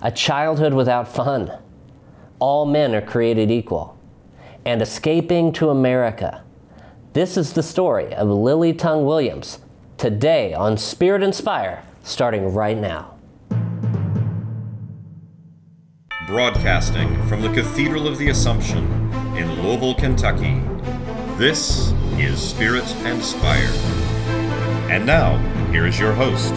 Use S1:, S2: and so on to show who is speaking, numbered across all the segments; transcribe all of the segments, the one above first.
S1: A childhood without fun. All men are created equal. And escaping to America. This is the story of Lily Tang Williams, today on Spirit and Spire, starting right now.
S2: Broadcasting from the Cathedral of the Assumption in Louisville, Kentucky, this is Spirit and Spire. And now, here is your host.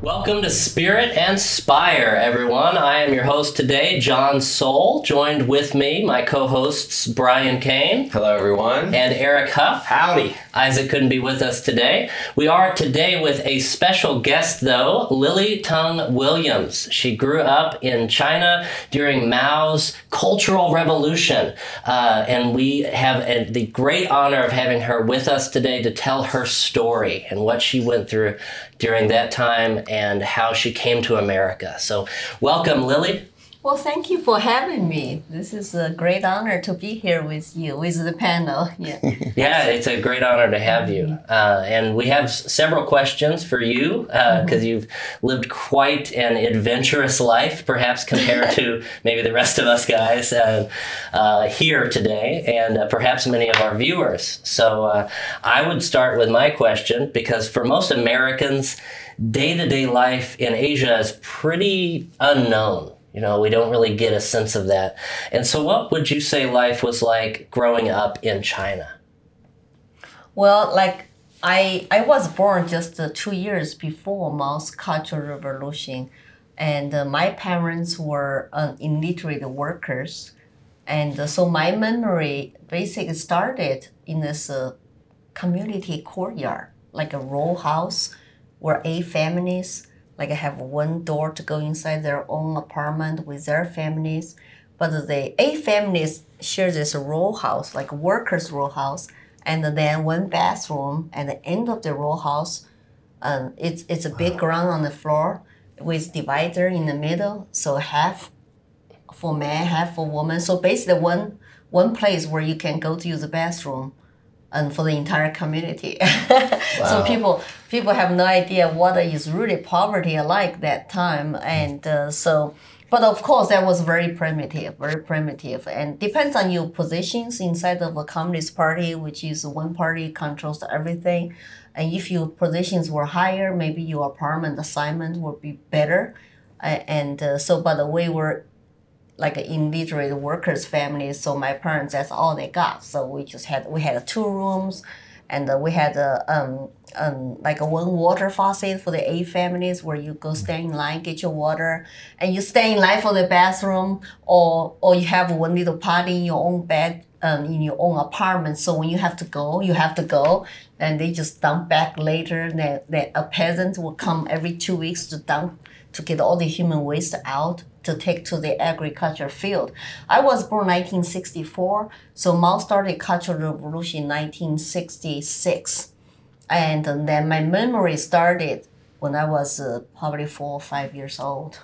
S1: Welcome to Spirit and Spire, everyone. I am your host today, John Sohl. Joined with me, my co-hosts, Bryan Cain.
S3: Hello, everyone.
S1: And Erik Huff.
S3: Howdy.
S1: Isaac couldn't be with us today. We are today with a special guest, though, Lily Tang Williams. She grew up in China during Mao's Cultural Revolution, and we have the great honor of having her with us today to tell her story and what she went through during that time and how she came to America. So welcome, Lily.
S4: Well, thank you for having me. This is a great honor to be here with you, with the panel. Yeah,
S1: yeah, it's a great honor to have you. And we have several questions for you because you've lived quite an adventurous life, perhaps compared to maybe the rest of us guys here today, and perhaps many of our viewers. So I would start with my question, because for most Americans, day-to-day life in Asia is pretty unknown. You know, we don't really get a sense of that. And so what would you say life was like growing up in China?
S4: Well, like I was born just 2 years before Mao's Cultural Revolution. And my parents were illiterate workers. And so my memory basically started in this community courtyard, like a row house where 8 families like have one door to go inside their own apartment with their families. But the 8 families share this row house, like workers' row house, and then one bathroom at the end of the row house. It's a big ground on the floor with divider in the middle, so half for men, half for women. So basically one place where you can go to use the bathroom and for the entire community. Wow. So people have no idea what is really poverty like that time. And but of course that was very primitive, and depends on your positions inside of a Communist Party, which is one party controls everything. And if your positions were higher, maybe your apartment assignment would be better. But we were like an illiterate workers' family, so my parents, that's all they got. So we had 2 rooms, and we had like a one water faucet for the 8 families where you go stand in line, get your water, and you stay in line for the bathroom, or you have one little potty in your own bed, in your own apartment. So when you have to go, and they just dump back later. That a peasant will come every 2 weeks to dump, to get all the human waste out to take to the agriculture field. I was born 1964, so Mao started Cultural Revolution in 1966. And then my memory started when I was probably 4 or 5 years old.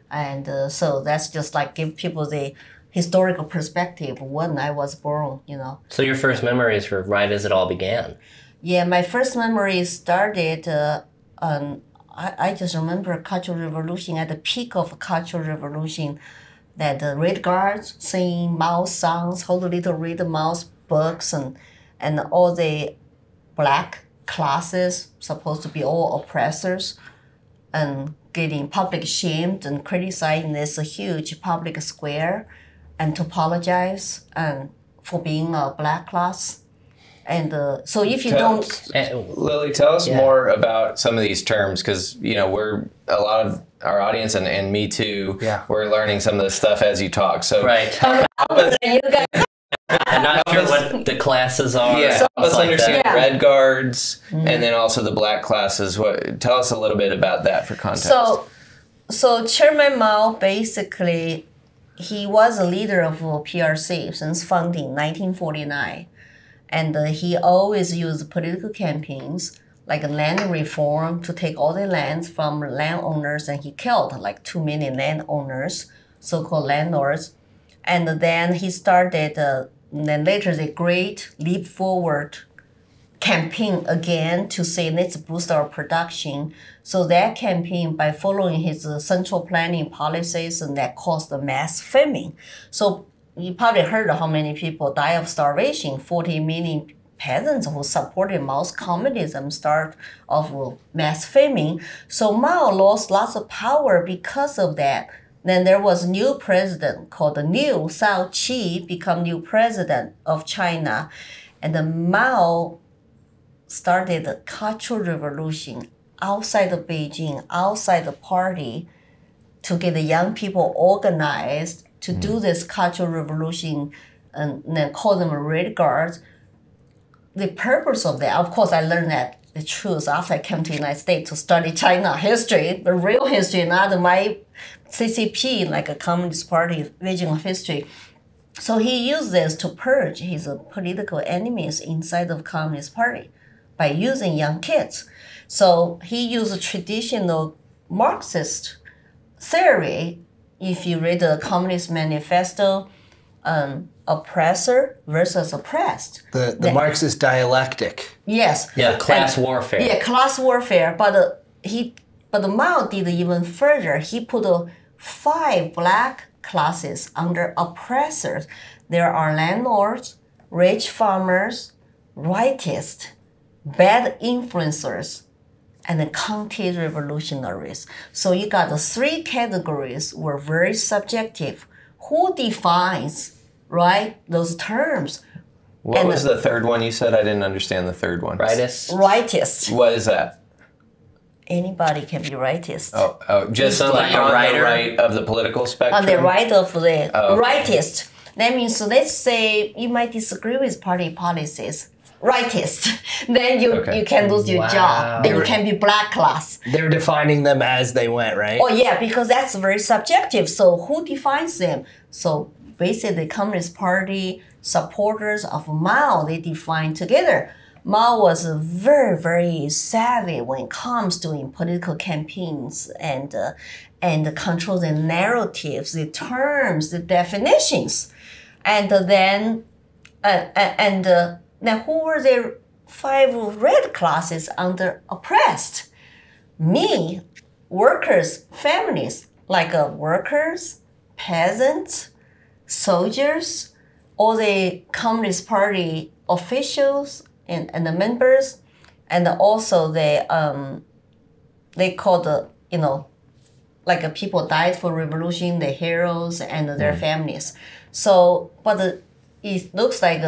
S4: And so that's just like give people the historical perspective when I was born, you know.
S1: So your first memories were right as it all began? Yeah,
S4: my first memory started I just remember Cultural Revolution, at the peak of Cultural Revolution, that the Red Guards singing Mao's songs, whole little read Mao's books, and all the black classes, supposed to be all oppressors, and getting public shamed and criticized in this huge public square, and to apologize for being a black class. And so if you
S3: Lily, tell us more about some of these terms, because we're a lot of our audience and me too. Yeah, we're learning some of this stuff as you talk. So
S1: right.
S4: You guys.
S1: I'm not sure what the classes are.
S3: Yeah, help us understand Red Guards and then also the black classes. Tell us a little bit about that for context.
S4: So Chairman Mao, basically, he was a leader of PRC since founding 1949. And he always used political campaigns like land reform to take all the lands from landowners, and he killed like 2 million landowners, so-called landlords. And then he started, then later the Great Leap Forward campaign again to say let's boost our production. So that campaign, by following his central planning policies, and that caused the mass famine. So you probably heard how many people die of starvation. 40 million peasants who supported Mao's communism start of mass famine. So Mao lost lots of power because of that. Then there was a new president called the new Shao Qi become new president of China. And then Mao started the Cultural Revolution outside of Beijing, outside the party, to get the young people organized to do this Cultural Revolution, and then call them Red Guards. The purpose of that, of course, I learned that the truth after I came to the United States to study China history, the real history, not my CCP, like a Communist Party vision of history. So he used this to purge his political enemies inside of Communist Party by using young kids. So he used a traditional Marxist theory. If you read the Communist Manifesto, oppressor versus oppressed.
S5: The Marxist dialectic.
S4: Yes.
S1: Yeah, class warfare.
S4: Yeah, class warfare. But Mao did even further. He put 5 black classes under oppressors. There are landlords, rich farmers, rightists, bad influencers, and the counter-revolutionaries. So you got the 3 categories were very subjective. Who defines, right, those terms?
S3: What was the third one you said? I didn't understand the third one.
S1: Rightists?
S4: Rightists.
S3: What is that?
S4: Anybody can be rightist.
S3: Oh, just like on the right of the political spectrum?
S4: On the right of the rightist. That means, so let's say you might disagree with party policies. Rightist. Then you can lose your job. Then you can be black class.
S5: They're defining them as they went, right?
S4: Oh yeah, because that's very subjective. So who defines them? So basically the Communist Party supporters of Mao, they define together. Mao was very, very savvy when it comes to doing political campaigns and control the narratives, the terms, the definitions. And then now who were the 5 red classes under oppressed? Me, workers, families, like workers, peasants, soldiers, all the Communist Party officials and the members, and also they call the, like people died for revolution, the heroes and their families. So, but it looks like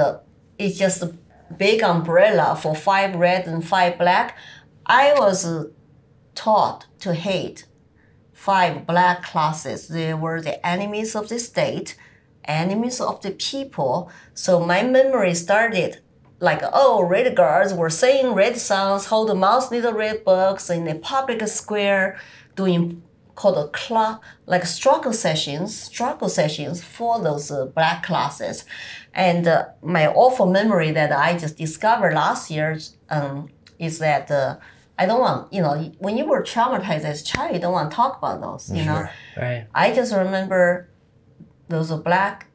S4: it's just a big umbrella for 5 red and 5 black. I was taught to hate 5 black classes. They were the enemies of the state, enemies of the people. So my memory started like, Red Guards were saying red songs, hold the mouse little red books in the public square, doing called struggle sessions for those black classes. And my awful memory that I just discovered last year is that I don't want, when you were traumatized as a child, you don't want to talk about those, you know.
S1: Right.
S4: I just remember those black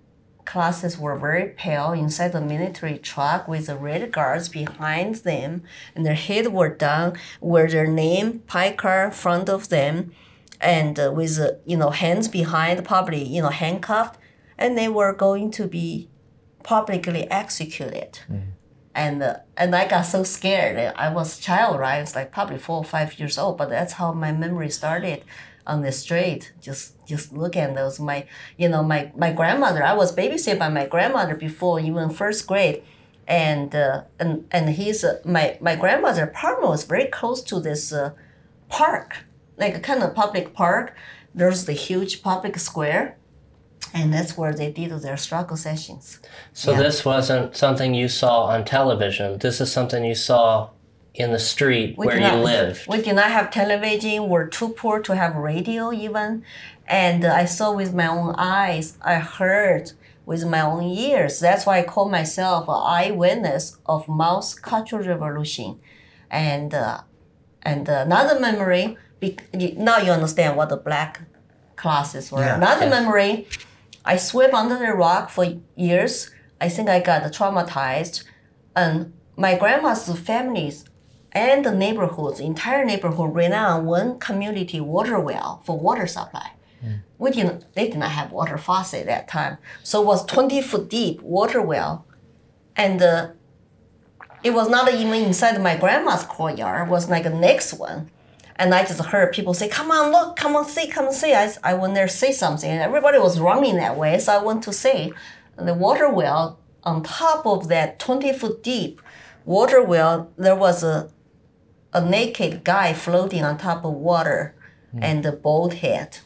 S4: classes were very pale inside the military truck with the red guards behind them, and their head were down, with their name, pie card in front of them, and with hands behind, probably handcuffed, and they were going to be publicly executed. And I got so scared. I was a child, right? I was like probably 4 or 5 years old, but that's how my memory started on the street. Just look at those. My grandmother, I was babysitted by my grandmother before even first grade. And he's my grandmother's apartment was very close to this park, like a kind of public park. There's the huge public square. And that's where they did their struggle sessions.
S1: So this wasn't something you saw on television. This is something you saw in the street where you lived.
S4: We did not have television. We're too poor to have radio even. And I saw with my own eyes. I heard with my own ears. That's why I call myself an eyewitness of Mao's Cultural Revolution. And another memory, now you understand what the black classes were.
S5: Yeah.
S4: Another memory, I swept under the rock for years. I think I got traumatized. And my grandma's families and the neighborhoods, entire neighborhood ran on one community water well for water supply. They did not have water faucet at that time. So it was 20-foot deep water well. And it was not even inside my grandma's courtyard. It was like the next one. And I just heard people say, come on, look, come on, see, come and see. I went there to say something. And everybody was running that way. So I went to see the water well. On top of that 20-foot deep water well, there was a naked guy floating on top of water and the boat head.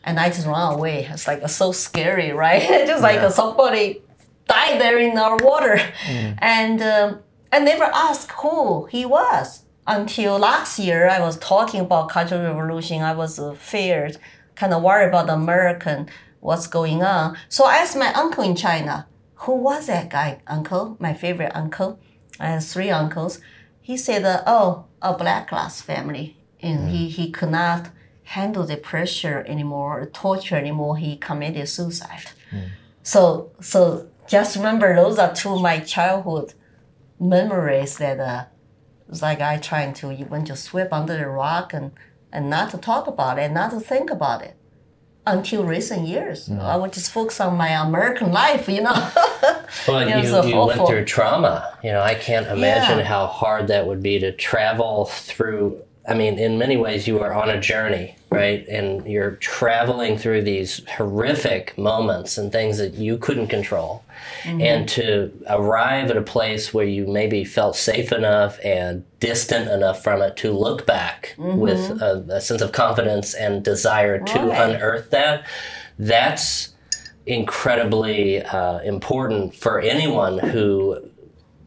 S4: And I just ran away. It's like so scary, right? Just like somebody died there in our water. And I never asked who he was until last year. I was talking about Cultural Revolution. I was feared, kind of worried about the American, what's going on. So I asked my uncle in China, who was that guy, uncle? My favorite uncle. I have 3 uncles. He said, a black class family. And he could not handle the pressure anymore, torture anymore. He committed suicide. So just remember, those are 2 of my childhood memories that it's like I trying to even just sweep under the rock and not to talk about it, not to think about it. Until recent years, I would just focus on my American life,
S1: Well, you went through trauma. I can't imagine how hard that would be to travel through. I mean, in many ways, you are on a journey, right? And you're traveling through these horrific moments and things that you couldn't control. And to arrive at a place where you maybe felt safe enough and distant enough from it to look back with a sense of confidence and desire to unearth that's incredibly important for anyone who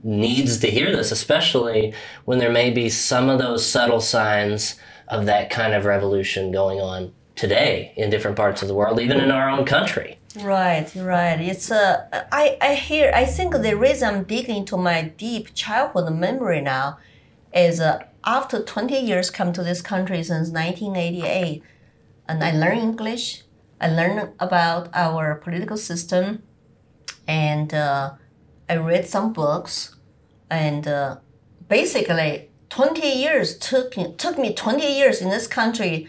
S1: needs to hear this, especially when there may be some of those subtle signs of that kind of revolution going on today in different parts of the world, even in our own country.
S4: Right. It's I think the reason I'm digging into my deep childhood memory now is after 20 years come to this country since 1988, and I learned English. I learned about our political system, and I read some books, and basically 20 years took me 20 years in this country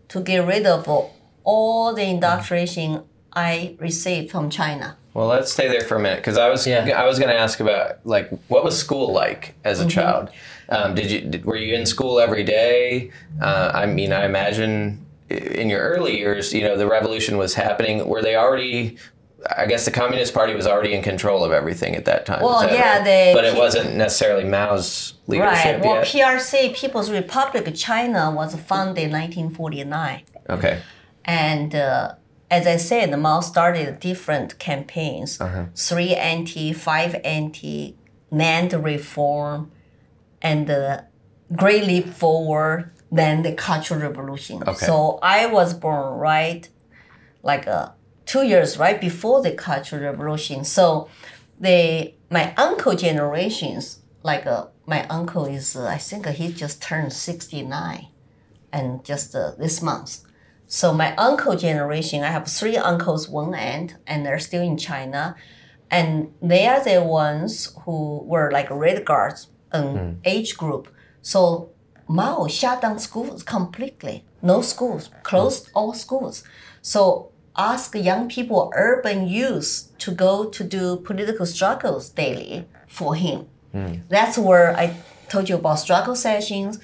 S4: to get rid of all the indoctrination I received from China.
S3: Well, let's stay there for a minute, because I was going to ask about what was school like as a child. Were you in school every day? I mean, I imagine in your early years, the revolution was happening. Were they already? I guess the Communist Party was already in control of everything at that time.
S4: Well,
S3: right? But it wasn't necessarily Mao's leadership
S4: yet. Well,
S3: yet.
S4: PRC, People's Republic of China, was founded in 1949.
S3: Okay.
S4: And as I said, Mao started different campaigns: 3 anti, 5 anti, land reform, and the Great Leap Forward. Then the Cultural Revolution. Okay. So I was born 2 years right before the Cultural Revolution. So my uncle generations, my uncle is, I think he just turned 69 and just this month. So my uncle generation, I have 3 uncles, one aunt, and they're still in China. And they are the ones who were like Red Guards age group. So Mao shut down schools completely. No schools, closed all schools. So ask young people, urban youth, to go to do political struggles daily for him. That's where I told you about struggle sessions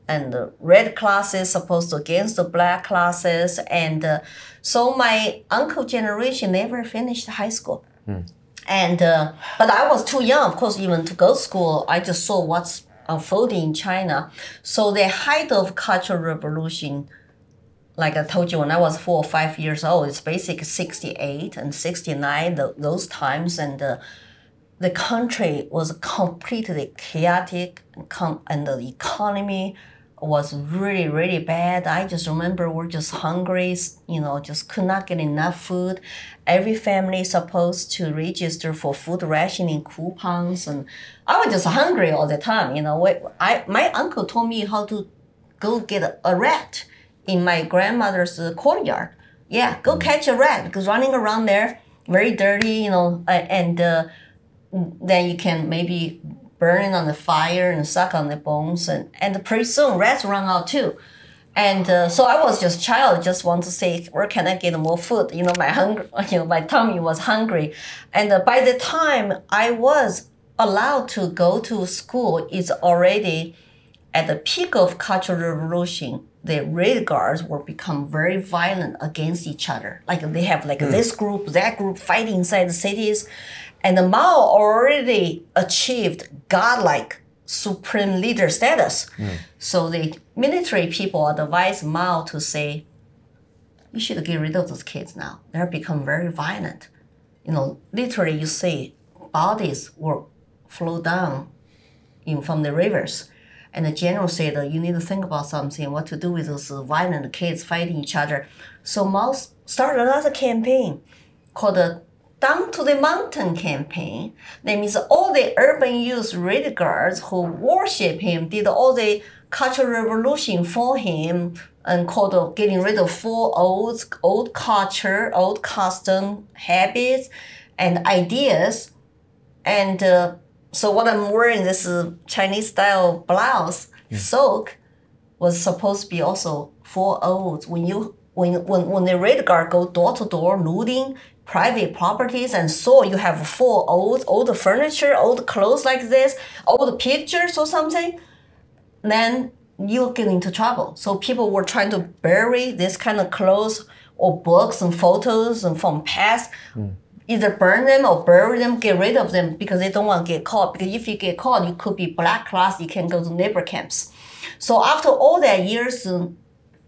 S4: and the red classes opposed against the black classes. And so my uncle generation never finished high school. And but I was too young, of course, even to go to school. I just saw what's unfolding in China. So the height of Cultural Revolution, like I told you, when I was 4 or 5 years old, it's basically 68 and 69, those times. And the country was completely chaotic, and the economy was really, really bad. I just remember we're just hungry, just could not get enough food. Every family is supposed to register for food rationing coupons, and I was just hungry all the time. My uncle told me how to go get a rat in my grandmother's courtyard. Yeah, go catch a rat, because running around there, very dirty, and then you can maybe burning on the fire and suck on the bones. And pretty soon rats run out too. And so I was just child, just want to say, where can I get more food? My tummy was hungry. And by the time I was allowed to go to school, it's already at the peak of Cultural Revolution. The Red Guards were become very violent against each other. Like they have this group, that group fighting inside the cities. And the Mao already achieved godlike supreme leader status. So the military people advised Mao to say, you should get rid of those kids now. They're become very violent. Literally you see bodies will flow down from the rivers. And the general said, you need to think about something, what to do with those violent kids fighting each other. So Mao started another campaign called the Down to the Mountain campaign. That means all the urban youth Red Guards who worship him, did all the Cultural Revolution for him, and called getting rid of old culture, old custom, habits, and ideas. And so what I'm wearing, this Chinese style blouse, silk, was supposed to be also for olds. When the Red Guard go door to door looting private properties and saw you have full old furniture, old clothes like this, old pictures or something, then you'll get into trouble. So people were trying to bury this kind of clothes or books and photos and from past, either burn them or bury them, get rid of them because they don't want to get caught. Because if you get caught, you could be black class, you can go to labor camps. So after all that years,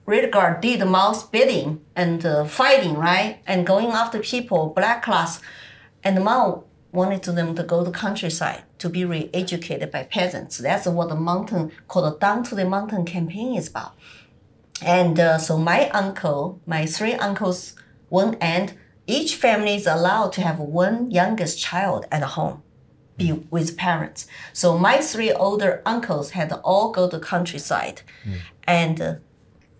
S4: Red Guard did Mao's bidding and fighting, right? And going after people, black class. And Mao wanted them to go to countryside to be re-educated by peasants. That's what the mountain, called the Down to the Mountain campaign is about. And so my three uncles, one end, each family is allowed to have one youngest child at home, be with parents. So my three older uncles had to all go to countryside. And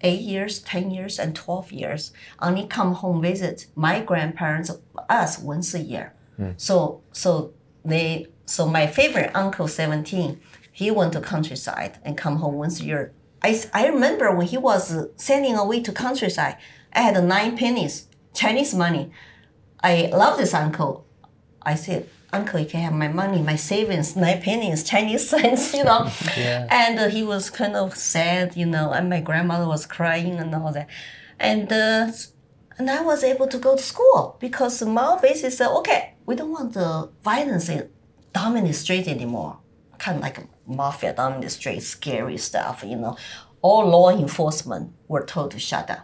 S4: 8 years, 10 years, and 12 years, only come home visit my grandparents, us once a year. So my favorite uncle, 17, he went to countryside and come home once a year. I remember when he was sending away to countryside, I had 9 pennies, Chinese money. I love this uncle. I said, Uncle, you can have my money, my savings, 9 pennies, Chinese cents, And he was kind of sad, and my grandmother was crying and all that. And I was able to go to school because Mao basically said, okay, we don't want the violence in dominant street anymore. Kind of like a mafia dominant street, scary stuff, All law enforcement were told to shut down.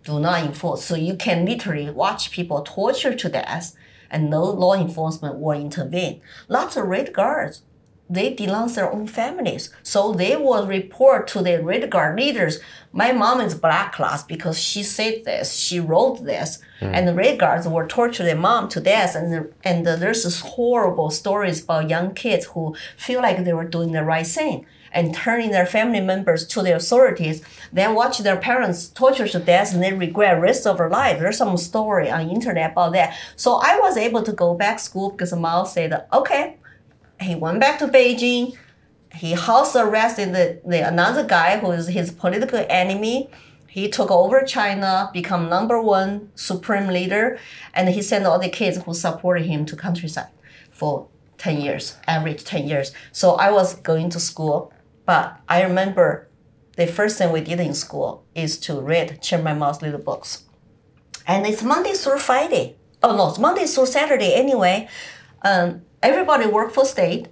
S4: Do not enforce. So you can literally watch people tortured to death and no law enforcement will intervene. Lots of Red Guards, they denounce their own families. So they will report to the Red Guard leaders, my mom is black class because she said this, she wrote this. And the Red Guards will torture their mom to death. And there's this horrible stories about young kids who feel like they were doing the right thing and turning their family members to the authorities, then watch their parents tortured to death and they regret the rest of their life. There's some story on the internet about that. So I was able to go back to school because Mao said, okay. He went back to Beijing. He house arrested another guy who is his political enemy. He took over China, become #1 supreme leader, and he sent all the kids who supported him to countryside for 10 years, average 10 years. So I was going to school. But I remember the first thing we did in school is to read Chairman Mao's little books. And it's Monday through Friday. Oh no, it's Monday through Saturday anyway. Everybody work for state.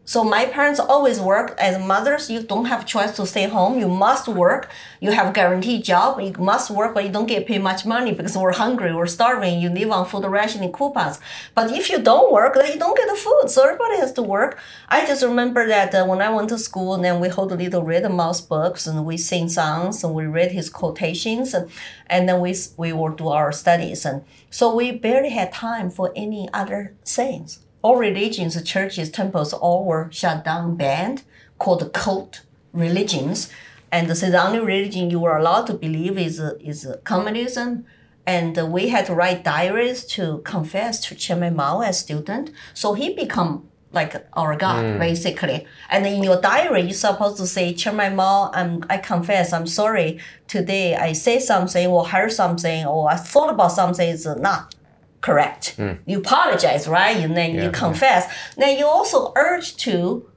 S4: So my parents always work. As mothers, you don't have choice to stay home. You must work. You have a guaranteed job. You must work, but you don't get paid much money because we're hungry, we're starving. You live on food rationing coupons. But if you don't work, then you don't get the food. So everybody has to work. I just remember that when I went to school, and then we hold a little read Mao's books, and we sing songs, and we read his quotations, and then we will do our studies. And so we barely had time for any other things. All religions, churches, temples, all were shut down, banned, called cult religions. And so the only religion you were allowed to believe is communism. And we had to write diaries to confess to Chairman Mao as student. So he become like our God, basically. And in your diary, you're supposed to say, "Dear my mom, I confess, I'm sorry. Today I say something or heard something or I thought about something is not correct." You apologize, right? And then you confess. Then you also urge to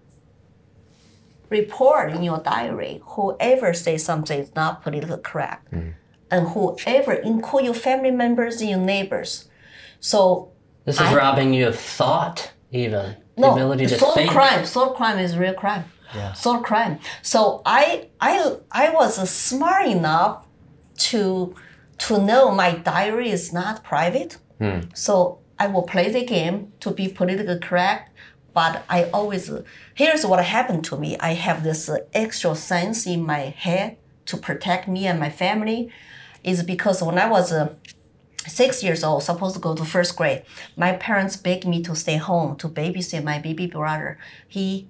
S4: report in your diary whoever says something is not politically correct. And whoever, include your family members and your neighbors. So
S1: this is robbing you of thought, even.
S4: No,
S1: the ability to think.
S4: Thought crime is real crime. Yeah. Thought crime. So I was smart enough to know my diary is not private. So I will play the game to be politically correct. But I always, here's what happened to me. I have this extra sense in my head to protect me and my family. Is because when I was 6 years old, supposed to go to first grade, my parents begged me to stay home to babysit my baby brother. He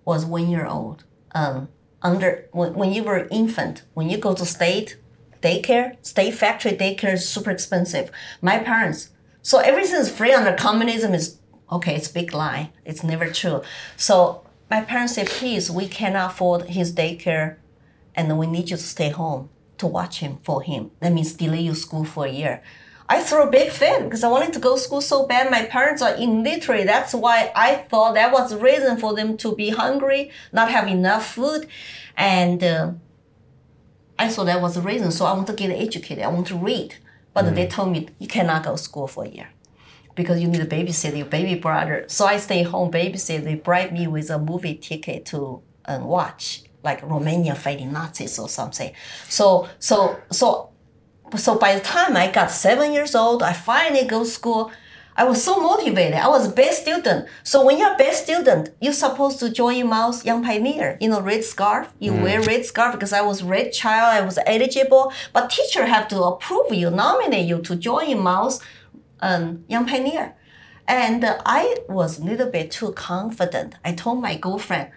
S4: was 1 year old. When you were infant, when you go to state daycare, state factory daycare is super expensive. My parents, so everything is free under communism is, okay, it's a big lie. It's never true. So my parents said, please, we cannot afford his daycare and we need you to stay home to watch him for him. That means delay your school for a year. I threw a big fit because I wanted to go to school so bad. My parents are illiterate. That's why I thought that was the reason for them to be hungry, not have enough food. And I thought that was the reason. So I want to get educated. I want to read. But they told me, you cannot go to school for a year because you need a babysitter, your baby brother. So I stay home, babysit. They bribed me with a movie ticket to watch, like Romania fighting Nazis or something. So by the time I got 7 years old, I finally go to school. I was so motivated. I was best student. So when you're best student, you're supposed to join Mao's Young Pioneer. You know, red scarf. You wear red scarf because I was red child. I was eligible. But teacher have to approve you, nominate you to join Mao's Young Pioneer. And I was a little bit too confident. I told my girlfriend,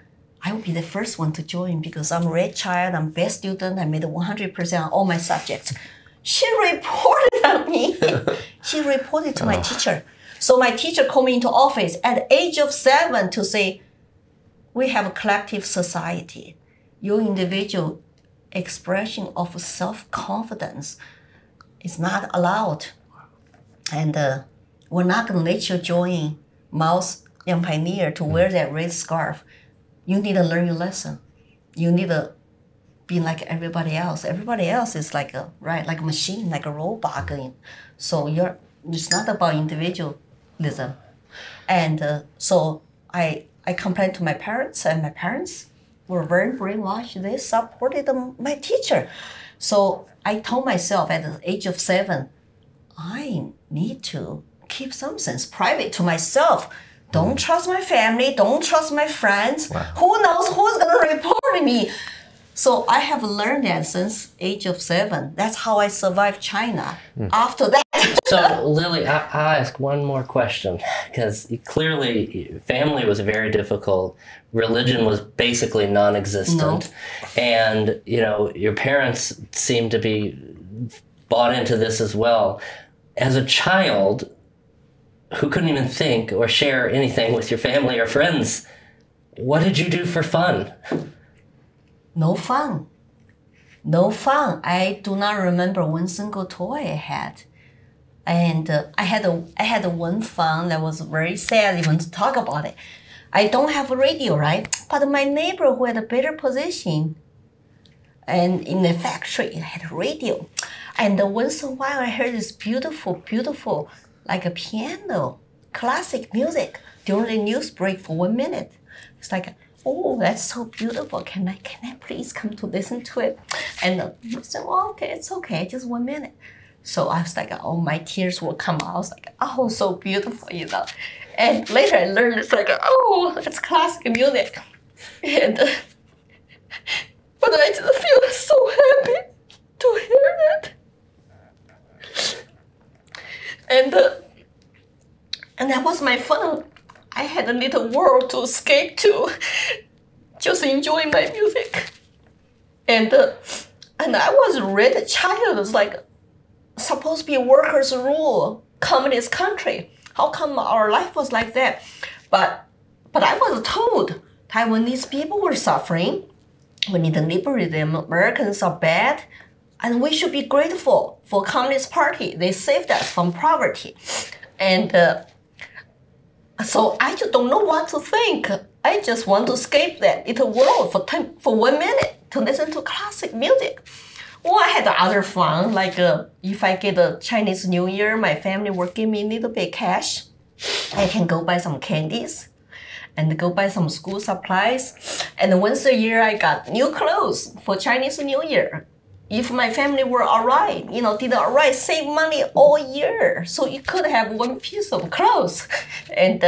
S4: I will be the first one to join because I'm a red child. I'm best student. I made 100% on all my subjects. She reported on me. She reported to my teacher. So my teacher called me into office at the age of 7 to say, we have a collective society. Your individual expression of self-confidence is not allowed. And we're not going to let you join Mao's Young Pioneer to wear that red scarf. You need to learn your lesson. You need to be like everybody else. Everybody else is like a machine, like a robot. So it's not about individualism. And so I complained to my parents, and my parents were very brainwashed. They supported my teacher. So I told myself at the age of 7, I need to keep some sense private to myself. Don't trust my family. Don't trust my friends. Wow. Who knows who's going to report me? So I have learned that since age of 7. That's how I survived China. After that.
S1: So Lily, I'll ask one more question because clearly family was very difficult. Religion was basically non-existent. No. And, your parents seem to be bought into this as well. As a child who couldn't even think or share anything with your family or friends, what did you do for fun?
S4: No fun. No fun. I do not remember one single toy I had. And I had one fun that was very sad even to talk about it. I don't have a radio, right? But my neighbor who had a better position and in the factory had a radio. And once in a while I heard this beautiful, beautiful, like a piano, classic music during the news break for 1 minute. It's like, oh, that's so beautiful. Can I please come to listen to it? And I said, well, okay, it's okay, just 1 minute. So I was like, oh, my tears will come out. I was like, oh, so beautiful, And later I learned it's like, oh, that's classic music. And but I just feel so happy to hear that. And that was my fun. I had a little world to escape to, just enjoying my music. And I was a red child. It was like supposed to be a workers' rule, communist country. How come our life was like that? But But I was told Taiwanese people were suffering. We need to liberate them. Americans are bad. And we should be grateful for Communist Party. They saved us from poverty. And so I just don't know what to think. I just want to escape that little world for 1 minute to listen to classic music. Or I had other fun, like if I get a Chinese New Year, my family will give me a little bit cash. I can go buy some candies and go buy some school supplies. And once a year, I got new clothes for Chinese New Year. If my family were all right, did all right, save money all year. So you could have one piece of clothes. And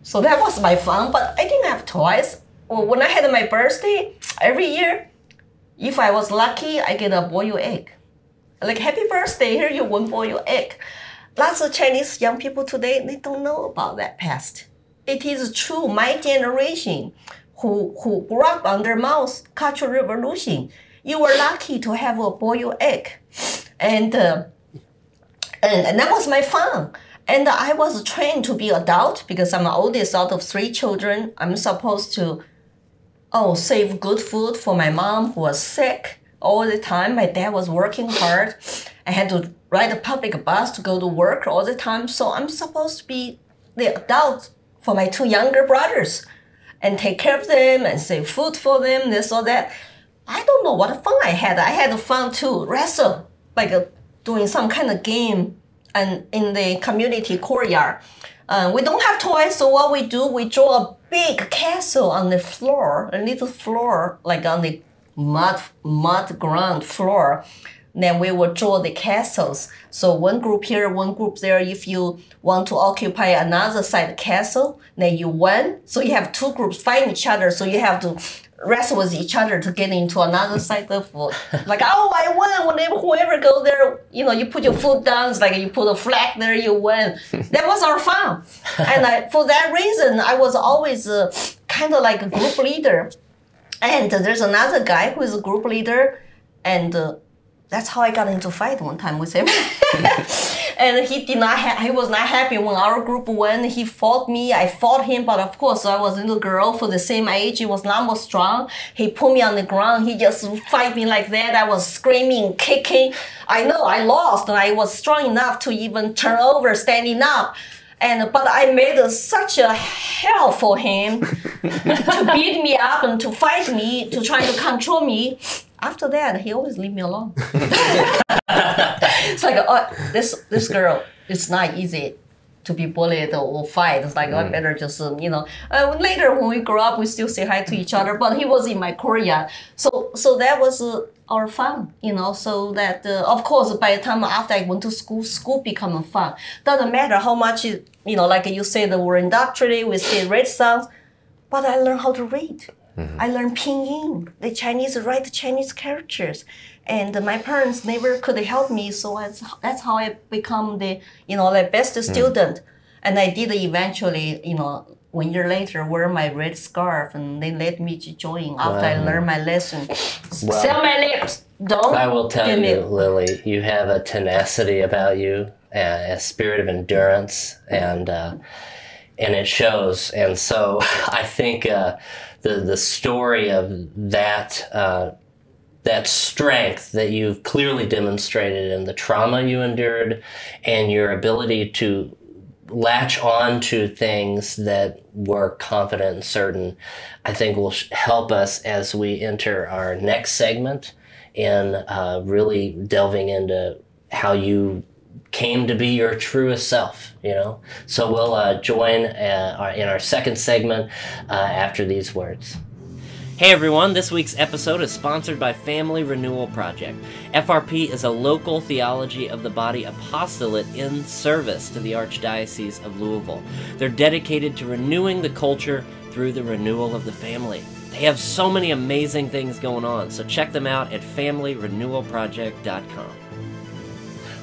S4: so that was my fun, but I didn't have toys. Well, when I had my birthday, every year, if I was lucky, I get a boiled egg. Like, happy birthday, here you one boiled egg. Lots of Chinese young people today, they don't know about that past. It is true, my generation who grew up under Mao's Cultural Revolution, you were lucky to have a boiled egg. And that was my fun. And I was trained to be adult because I'm the oldest out of 3 children. I'm supposed to save good food for my mom who was sick all the time. My dad was working hard. I had to ride a public bus to go to work all the time. So I'm supposed to be the adult for my 2 younger brothers and take care of them and save food for them, this or that. I don't know what fun I had. I had fun to wrestle, like doing some kind of game and in the community courtyard. We don't have toys, so what we do, we draw a big castle on the floor, a little floor, like on the mud ground floor. Then we will draw the castles. So one group here, one group there. If you want to occupy another side castle, then you win. So you have 2 groups fighting each other. So you have to wrestle with each other to get into another side of like, oh, I won. Whenever whoever go there, you put your foot down. It's like you put a flag there, you win. That was our fun. And for that reason, I was always kind of like a group leader. And there's another guy who is a group leader, and that's how I got into fight one time with him. And he was not happy when our group won. He fought me, I fought him, but of course I was a little girl for the same age. He was not more strong. He put me on the ground. He just fight me like that. I was screaming, kicking. I know I lost, and I was strong enough to even turn over, standing up. But I made such a hell for him to beat me up and to fight me, to try to control me. After that, he always leave me alone. It's like, this girl, it's not easy to be bullied or fight. It's like, I better just, later when we grow up, we still say hi to each other. But he was in my courtyard. So that was our fun, so that, of course, by the time after I went to school become fun. Doesn't matter how much, like you say, the word indoctrinated, we say read songs, but I learned how to read. Mm-hmm. I learned pinyin. The Chinese write Chinese characters. And my parents never could help me, so that's how I become the, the best student. And I did eventually, 1 year later, wear my red scarf, and they let me to join after I learned my lesson.
S1: Well,
S4: sell my lips. Don't.
S1: I will tell you, Lily, you have a tenacity about you, a spirit of endurance, and it shows. And so I think the story of that that strength that you've clearly demonstrated in the trauma you endured and your ability to latch on to things that were confident and certain, I think will help us as we enter our next segment in really delving into how you came to be your truest self, So we'll join in our second segment after these words. Hey everyone, this week's episode is sponsored by Family Renewal Project. FRP is a local theology of the body apostolate in service to the Archdiocese of Louisville. They're dedicated to renewing the culture through the renewal of the family. They have so many amazing things going on, so check them out at familyrenewalproject.com.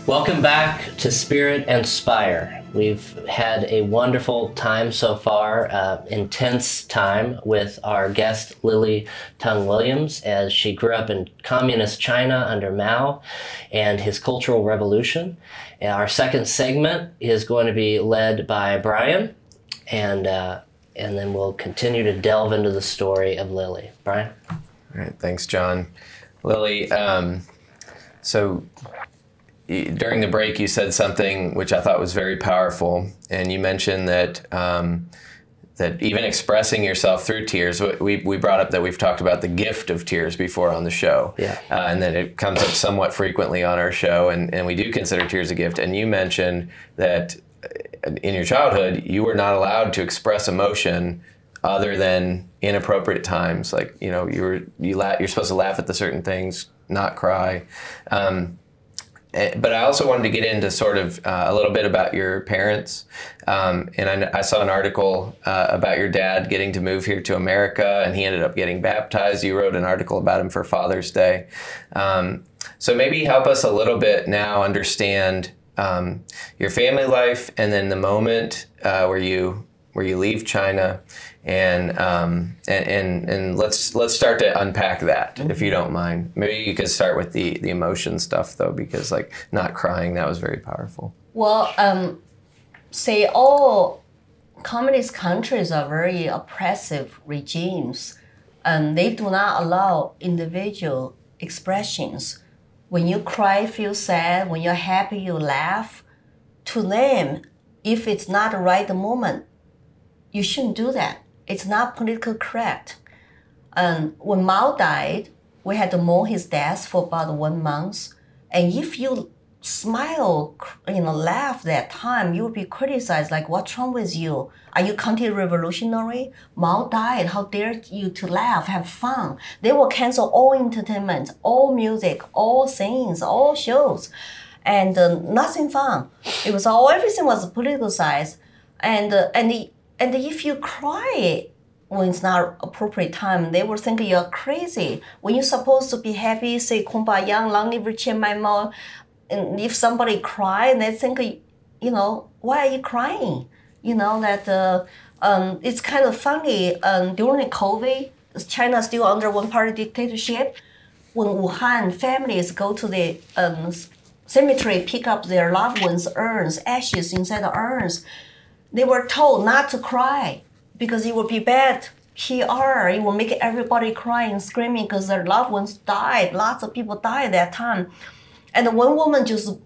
S1: Welcome back to Spirit and Spire. We've had a wonderful time so far, intense time with our guest Lily Tang Williams as she grew up in communist China under Mao and his Cultural Revolution. And our second segment is going to be led by Bryan, and and then we'll continue to delve into the story of Lily. Bryan?
S3: All right, thanks, John. Lily, so during the break you said something which I thought was very powerful, and you mentioned that that even expressing yourself through tears, we brought up that we've talked about the gift of tears before on the show, and that it comes up somewhat frequently on our show, and we do consider tears a gift. And you mentioned that in your childhood, you were not allowed to express emotion other than inappropriate times. Like, you know, you're supposed to laugh at the certain things, not cry. But I also wanted to get into sort of a little bit about your parents. And I saw an article about your dad getting to move here to America, and he ended up getting baptized. You wrote an article about him for Father's Day. So maybe help us a little bit now understand your family life, and then the moment where you leave China, and let's start to unpack that, if you don't mind. Maybe you could start with the emotion stuff though, because like not crying, that was very powerful.
S4: Well, say all communist countries are very oppressive regimes, and they do not allow individual expressions. When you cry, feel sad. When you're happy, you laugh. To them, if it's not the right moment, you shouldn't do that. It's not politically correct. When Mao died, we had to mourn his death for about 1 month. And if you smile, laugh that time, you'll be criticized, like, what's wrong with you? Are you counter-revolutionary? Mao died, how dare you to laugh, have fun? They will cancel all entertainment, all music, all things, all shows, and nothing fun. It was everything was politicized. And if you cry when it's not appropriate time, they will think you're crazy. When you're supposed to be happy, say kumbaya, long live Chiang Mai-Mao. And if somebody cry, they think, why are you crying? It's kind of funny. During COVID, China still under one-party dictatorship. When Wuhan families go to the cemetery, pick up their loved ones' urns, ashes inside the urns, they were told not to cry because it would be bad PR. It will make everybody crying, screaming because their loved ones died. Lots of people died at that time. And one woman just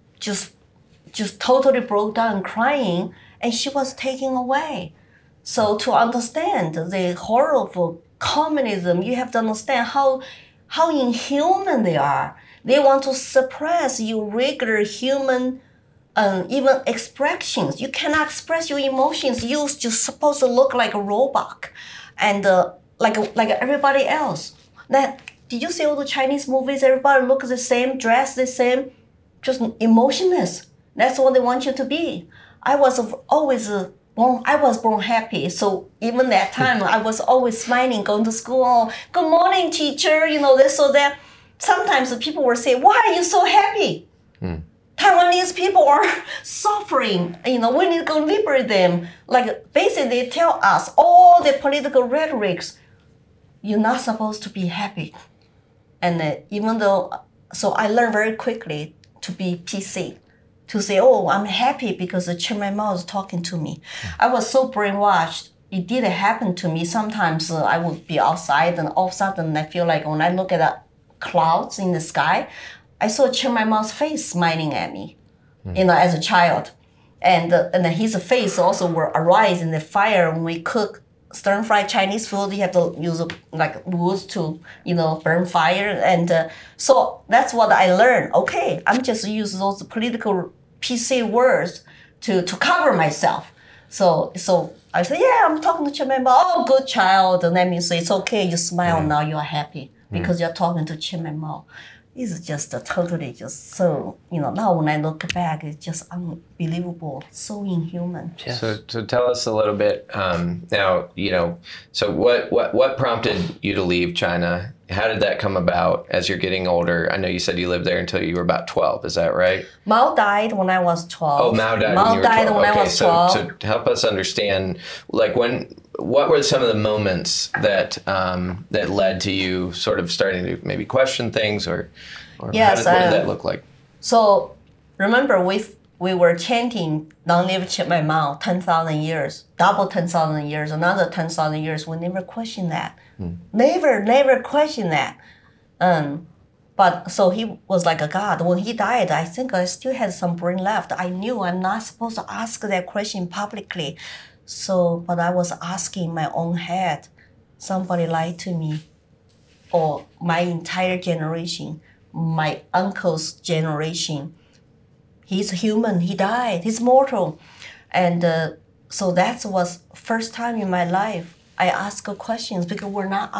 S4: totally broke down crying, and she was taken away. So to understand the horror of communism, you have to understand how inhuman they are. They want to suppress your regular human even expressions. You cannot express your emotions. You're just supposed to look like a robot, and like everybody else. Did you see all the Chinese movies? Everybody looks the same, dress the same, just emotionless. That's what they want you to be. I was born happy, so even that time I was always smiling, going to school. Good morning, teacher. This or that. Sometimes the people will say, "Why are you so happy?" Taiwanese people are suffering. We need to go liberate them. Like basically, they tell us all the political rhetorics. You're not supposed to be happy. And so I learned very quickly to be PC, to say, oh, I'm happy because the Chiang Mai-Mao is talking to me. I was so brainwashed. It didn't happen to me. Sometimes I would be outside, and all of a sudden I feel like when I look at the clouds in the sky, I saw Chiang Mai-Mao's face smiling at me, as a child. And his face also will arise in the fire when we cook stir-fried Chinese food. You have to use wood to, burn fire. And so that's what I learned. Okay, I'm just using those political PC words to cover myself. So I said, yeah, I'm talking to Chiang Mai-Mao. Oh, good child. And that means it's okay. You smile now. You're happy because you're talking to Chiang Mai-Mao. It's just totally just so, now when I look back, it's just unbelievable, so inhuman.
S1: Yes.
S3: So tell us a little bit now, so what prompted you to leave China? How did that come about as you're getting older? I know you said you lived there until you were about 12, is that right?
S4: Mao died when I was 12.
S3: Oh, Mao died when you were 12.
S4: When I was 12.
S3: So help us understand, what were some of the moments that that led to you sort of starting to maybe question things, or
S4: yes,
S3: what did that look like?
S4: So remember, we were chanting, "Long live my Mao," 10,000 years, double 10,000 years, another 10,000 years. We never question that. Never question that. But so he was like a god. When he died, I think I still had some brain left. I knew I'm not supposed to ask that question publicly. So, but I was asking my own head. Somebody lied to me, or my entire generation, my uncle's generation. He's human. He died. He's mortal, and so that was first time in my life I ask questions, because we're not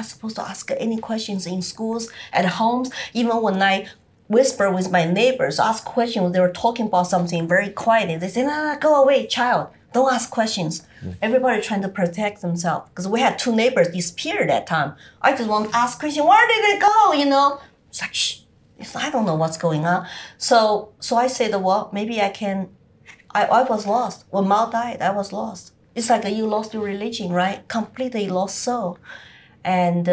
S4: supposed to ask any questions in schools, at homes. Even when I whisper with my neighbors, ask questions, they were talking about something very quietly. They say, "No, go away, child. Don't ask questions." Everybody trying to protect themselves, because we had 2 neighbors disappear that time. I just want to ask questions. Where did they go? It's like, shh. I don't know what's going on. So I said, well, maybe I can. I was lost. When Mao died, I was lost. It's like you lost your religion, right? Completely lost soul. And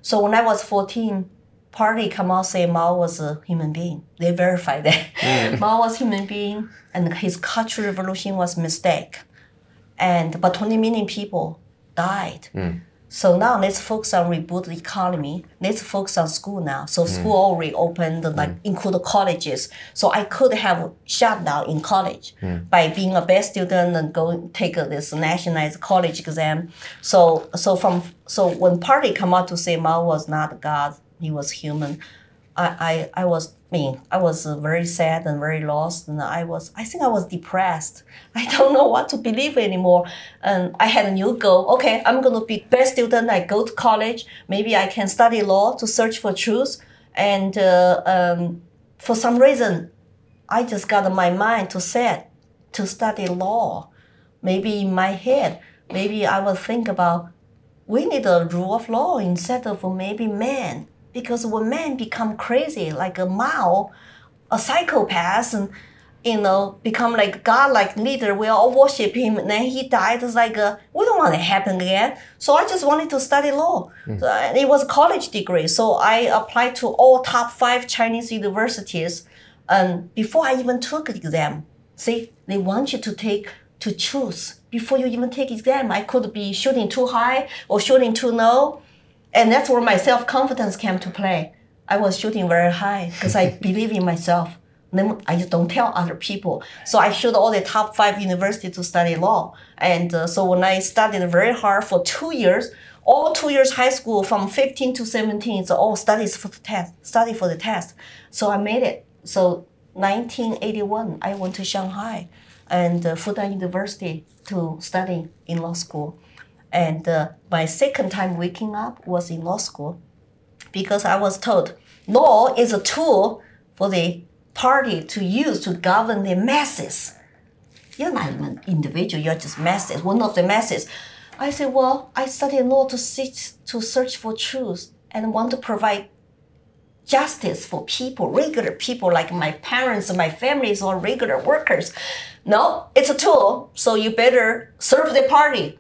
S4: so when I was 14, party come out say Mao was a human being. They verified that. Mao was human being, and his Cultural Revolution was a mistake. But 20 million people died. So now let's focus on reboot the economy. Let's focus on school now. So school all reopened, like include colleges. So I could have shut down in college by being a best student and go take this nationalized college exam. So when party come out to say Mao was not God, he was human, I was very sad and very lost, and I think I was depressed. I don't know what to believe anymore. And I had a new goal. Okay, I'm going to be best student. I go to college. Maybe I can study law to search for truth. And for some reason, I just got in my mind to study law. Maybe in my head, maybe I will think about, we need a rule of law instead of maybe man. Because when men become crazy, like a Mao, a psychopath, and become like God-like leader, we all worship him, and then he died. It's like, we don't want it to happen again. So I just wanted to study law. So, it was a college degree. So I applied to all top 5 Chinese universities. And before I even took the exam, see, they want you to choose. Before you even take exam, I could be shooting too high or shooting too low. And that's where my self-confidence came to play. I was shooting very high because I believe in myself. Then I just don't tell other people. So I shoot all the top 5 universities to study law. And so when I studied very hard for 2 years, all 2 years high school from 15 to 17, it's all study for the test. So I made it. So 1981, I went to Shanghai and Fudan University to study in law school. And my second time waking up was in law school, because I was told law is a tool for the party to use to govern the masses. You're not an individual, you're just masses, one of the masses. I said, well, I studied law to search for truth and want to provide justice for people, regular people like my parents and my families or regular workers. No, it's a tool, so you better serve the party.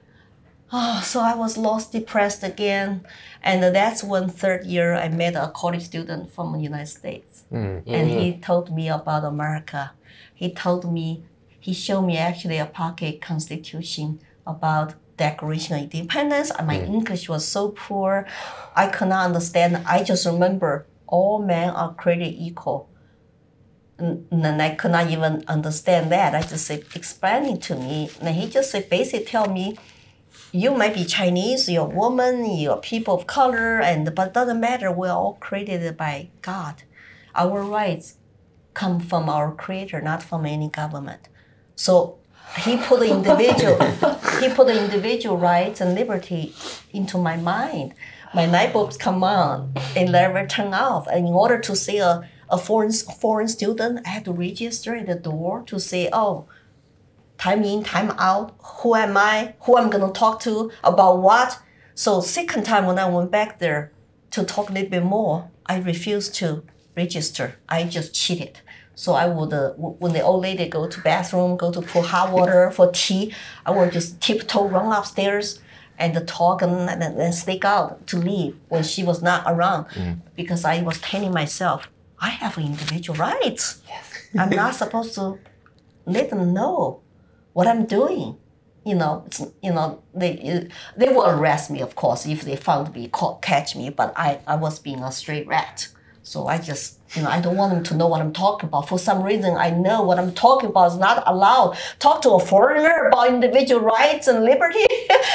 S4: Oh, so I was lost, depressed again. And that's when 3rd year I met a college student from the United States. And he told me about America. He showed me actually a pocket constitution about Declaration of Independence. And my English was so poor, I could not understand. I just remember all men are created equal. And I could not even understand that. I just said, explain it to me. And he just said, basically tell me, you might be Chinese, you're a woman, you're people of color, but it doesn't matter. We're all created by God. Our rights come from our Creator, not from any government. So he put the individual rights and liberty into my mind. My light bulbs come on and never turn off. And in order to see a foreign student, I had to register at the door to say, oh, time in, time out, who am I, who I'm going to talk to, about what. So second time when I went back there to talk a little bit more, I refused to register. I just cheated. So I would, when the old lady go to bathroom, go to pour hot water for tea, I would just tiptoe run upstairs and talk and then sneak out to leave when she was not around, because I was telling myself, I have individual rights. Yes. I'm not supposed to let them know what I'm doing. They will arrest me, of course, if they found me, catch me. But I was being a straight rat. So I just, I don't want them to know what I'm talking about. For some reason, I know what I'm talking about is not allowed. Talk to a foreigner about individual rights and liberty,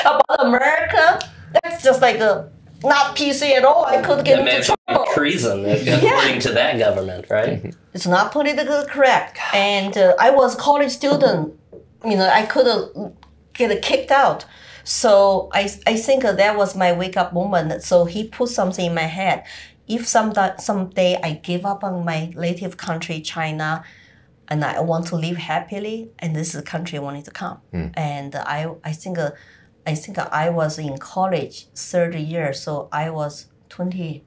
S4: about America. That's just like not PC at all. I could get into trouble.
S1: Treason, according to that government, right?
S4: It's not politically correct. And I was a college student. I could get kicked out. So I think that was my wake-up moment. So he put something in my head. If someday I give up on my native country, China, and I want to live happily, and this is the country I wanted to come. And I think I was in college, third year, so I was 20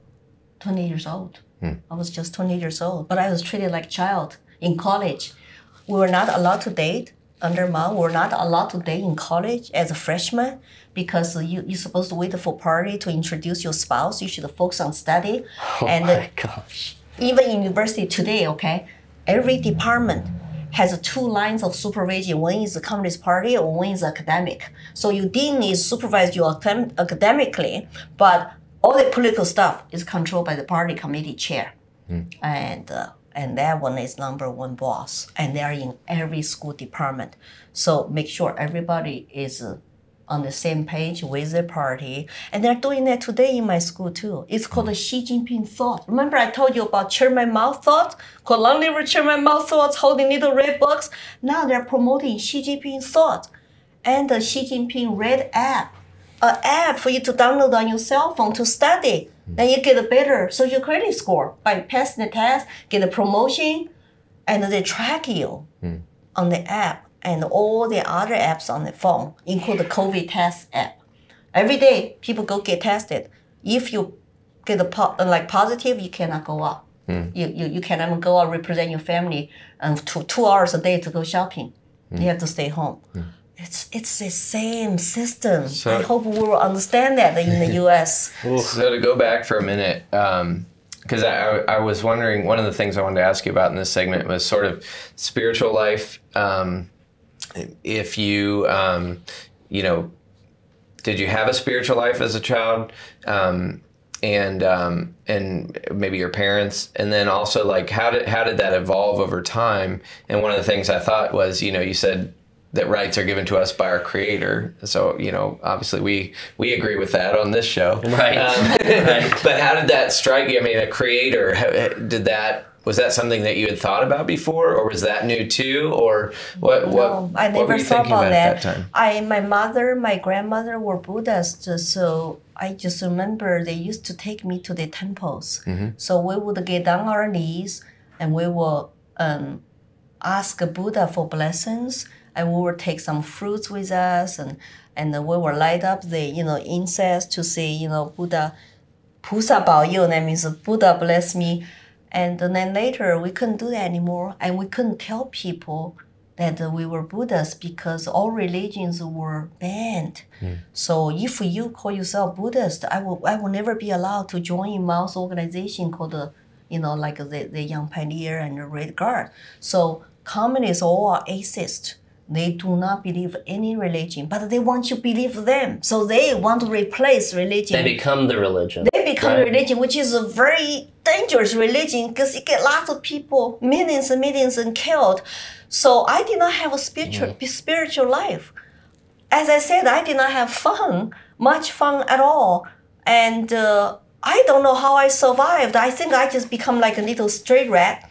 S4: years old. I was just 20 years old, but I was treated like a child in college. We were not allowed to date under Mao. We were not allowed to date in college as a freshman because you're supposed to wait for party to introduce your spouse. You should focus on study.
S1: Oh my gosh.
S4: Even in university today, okay, every department has 2 lines of supervision. One is the Communist Party, or one is academic. So your dean is supervise you academically, but all the political stuff is controlled by the party committee chair. And that one is #1 boss. And they're in every school department. So make sure everybody is on the same page with the party. And they're doing that today in my school too. It's called the Xi Jinping thought. Remember I told you about Chairman Mao thought? Called long live Chairman Mao thoughts, holding little red books. Now they're promoting Xi Jinping thought and the Xi Jinping Red app. An app for you to download on your cell phone to study. Then you get a better social credit score by passing the test, get a promotion, and they track you on the app and all the other apps on the phone, include the COVID test app. Every day, people go get tested. If you get a positive, you cannot go out. You cannot even go out represent your family 2 hours a day to go shopping. You have to stay home. It's the same system. So, I hope we will understand that in the U.S.
S3: So to go back for a minute, because I was wondering, one of the things I wanted to ask you about in this segment was sort of spiritual life. If you, did you have a spiritual life as a child? And maybe your parents, and then also like how did that evolve over time? And one of the things I thought was, you said that rights are given to us by our Creator. So, obviously we agree with that on this show.
S1: Right. Right.
S3: But how did that strike you? I mean, a Creator, was that something that you had thought about before, or was that new too? Or what
S4: I never
S3: were you
S4: thought
S3: thinking
S4: about
S3: at that time?
S4: My mother, my grandmother were Buddhists, so I just remember they used to take me to the temples. So we would get down on our knees and we will ask Buddha for blessings. And we will take some fruits with us, and we will light up the incense to say Buddha, 菩萨保佑. That means Buddha bless me. And then later we couldn't do that anymore, and we couldn't tell people that we were Buddhists because all religions were banned. So if you call yourself Buddhist, I will never be allowed to join Mao's organization called like the Young Pioneer and the Red Guard. So communists all are atheists. They do not believe any religion, but they want you to believe them. So they want to replace religion.
S1: They become the religion.
S4: They become religion, which is a very dangerous religion because you get lots of people, millions and millions, and killed. So I did not have a spiritual life. As I said, I did not have much fun at all. And I don't know how I survived. I think I just become like a little stray rat.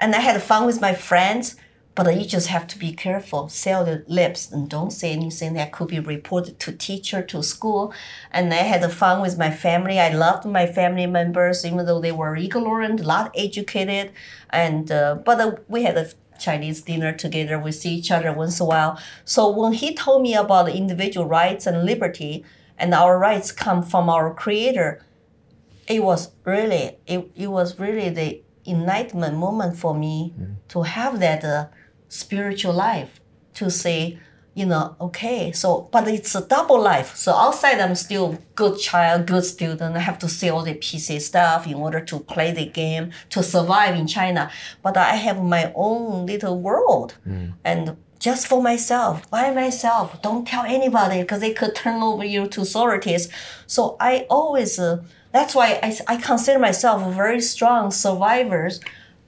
S4: And I had fun with my friends. But you just have to be careful, seal the lips, and don't say anything that could be reported to teacher, to school. And I had fun with my family. I loved my family members, even though they were ignorant, not educated. And but we had a Chinese dinner together. We see each other once in a while. So when he told me about individual rights and liberty, and our rights come from our Creator, it was really the enlightenment moment for me to have that spiritual life, to say okay. So, but it's a double life. So outside, I'm still good child, good student. I have to see all the PC stuff in order to play the game, to survive in China. But I have my own little world. And just for myself, by myself. Don't tell anybody because they could turn over you to authorities. So I always, that's why I consider myself a very strong survivors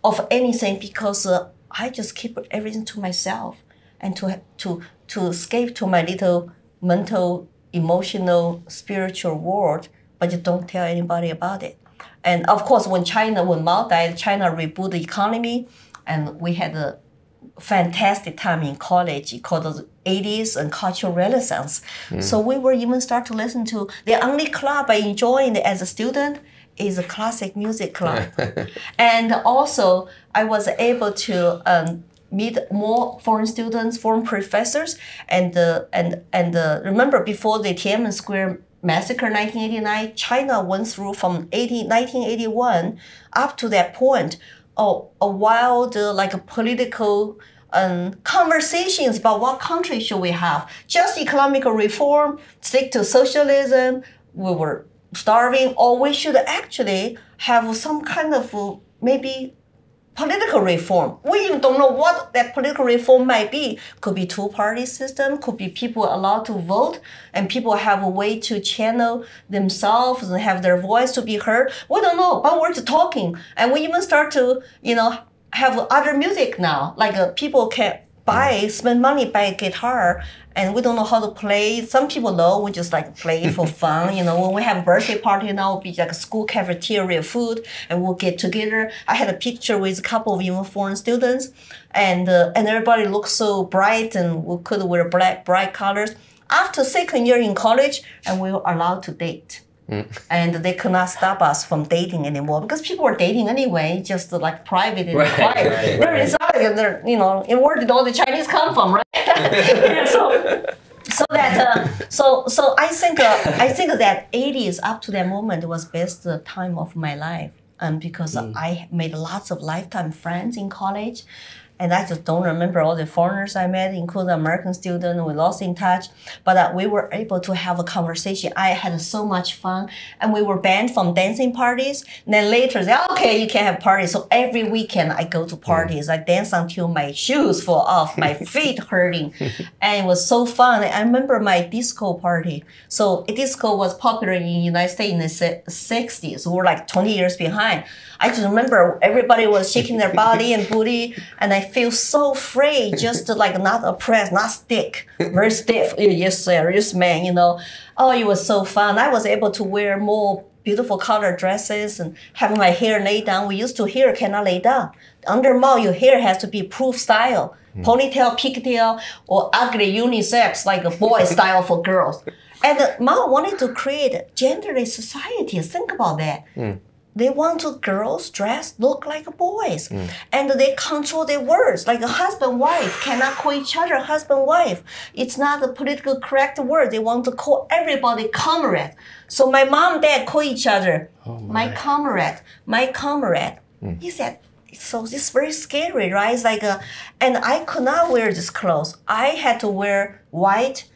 S4: of anything because I just keep everything to myself and to escape to my little mental, emotional, spiritual world, but you don't tell anybody about it. And of course, when Mao died, China rebooted the economy, and we had a fantastic time in college called the 80s and cultural renaissance. So we were even start to listen to the only club I enjoyed as a student is a classic music club. And also I was able to meet more foreign students, foreign professors, and remember before the Tiananmen Square massacre 1989, China went through from 1981 up to that point a wild political conversations about what country should we have. Just economical reform, stick to socialism, we were starving, or we should actually have some kind of maybe political reform. We even don't know what that political reform might be. Could be two-party system, could be people allowed to vote, and people have a way to channel themselves and have their voice to be heard. We don't know, but we're just talking. And we even start to, have other music now. Like people can spend money, buy a guitar, and we don't know how to play. Some people know, we just play it for fun. When we have a birthday party now, it'll be like a school cafeteria food, and we'll get together. I had a picture with a couple of even foreign students, and everybody looks so bright, and we could wear bright colors. After second year in college, and we were allowed to date. And they could not stop us from dating anymore because people were dating anyway, just private and quiet. They're inside, and they're, in where did all the Chinese come from, right? So I think that 80s up to that moment was best time of my life, because I made lots of lifetime friends in college. And I just don't remember all the foreigners I met, including American students. We lost in touch, but we were able to have a conversation. I had so much fun, and we were banned from dancing parties. And then later, they okay, you can't have parties. So every weekend I go to parties. I dance until my shoes fall off, my feet hurting, and it was so fun. I remember my disco party. So disco was popular in the United States in the 60s. We were 20 years behind. I just remember everybody was shaking their body and booty, and I feel so free, just not oppressed, not stiff, very stiff. Yes, sir, yes, man, Oh, it was so fun. I was able to wear more beautiful color dresses and having my hair laid down. We used to hair cannot lay down. Under Mao, your hair has to be proof style, ponytail, pigtail, or ugly unisex, like a boy style for girls. And Mao wanted to create a genderless society. Think about that. They want girls dressed look like boys. And they control their words. Like a husband-wife cannot call each other husband-wife. It's not a politically correct word. They want to call everybody comrade. So my mom and dad call each other, my comrade, my comrade. He said, so it's very scary, right? It's and I could not wear this clothes. I had to wear white,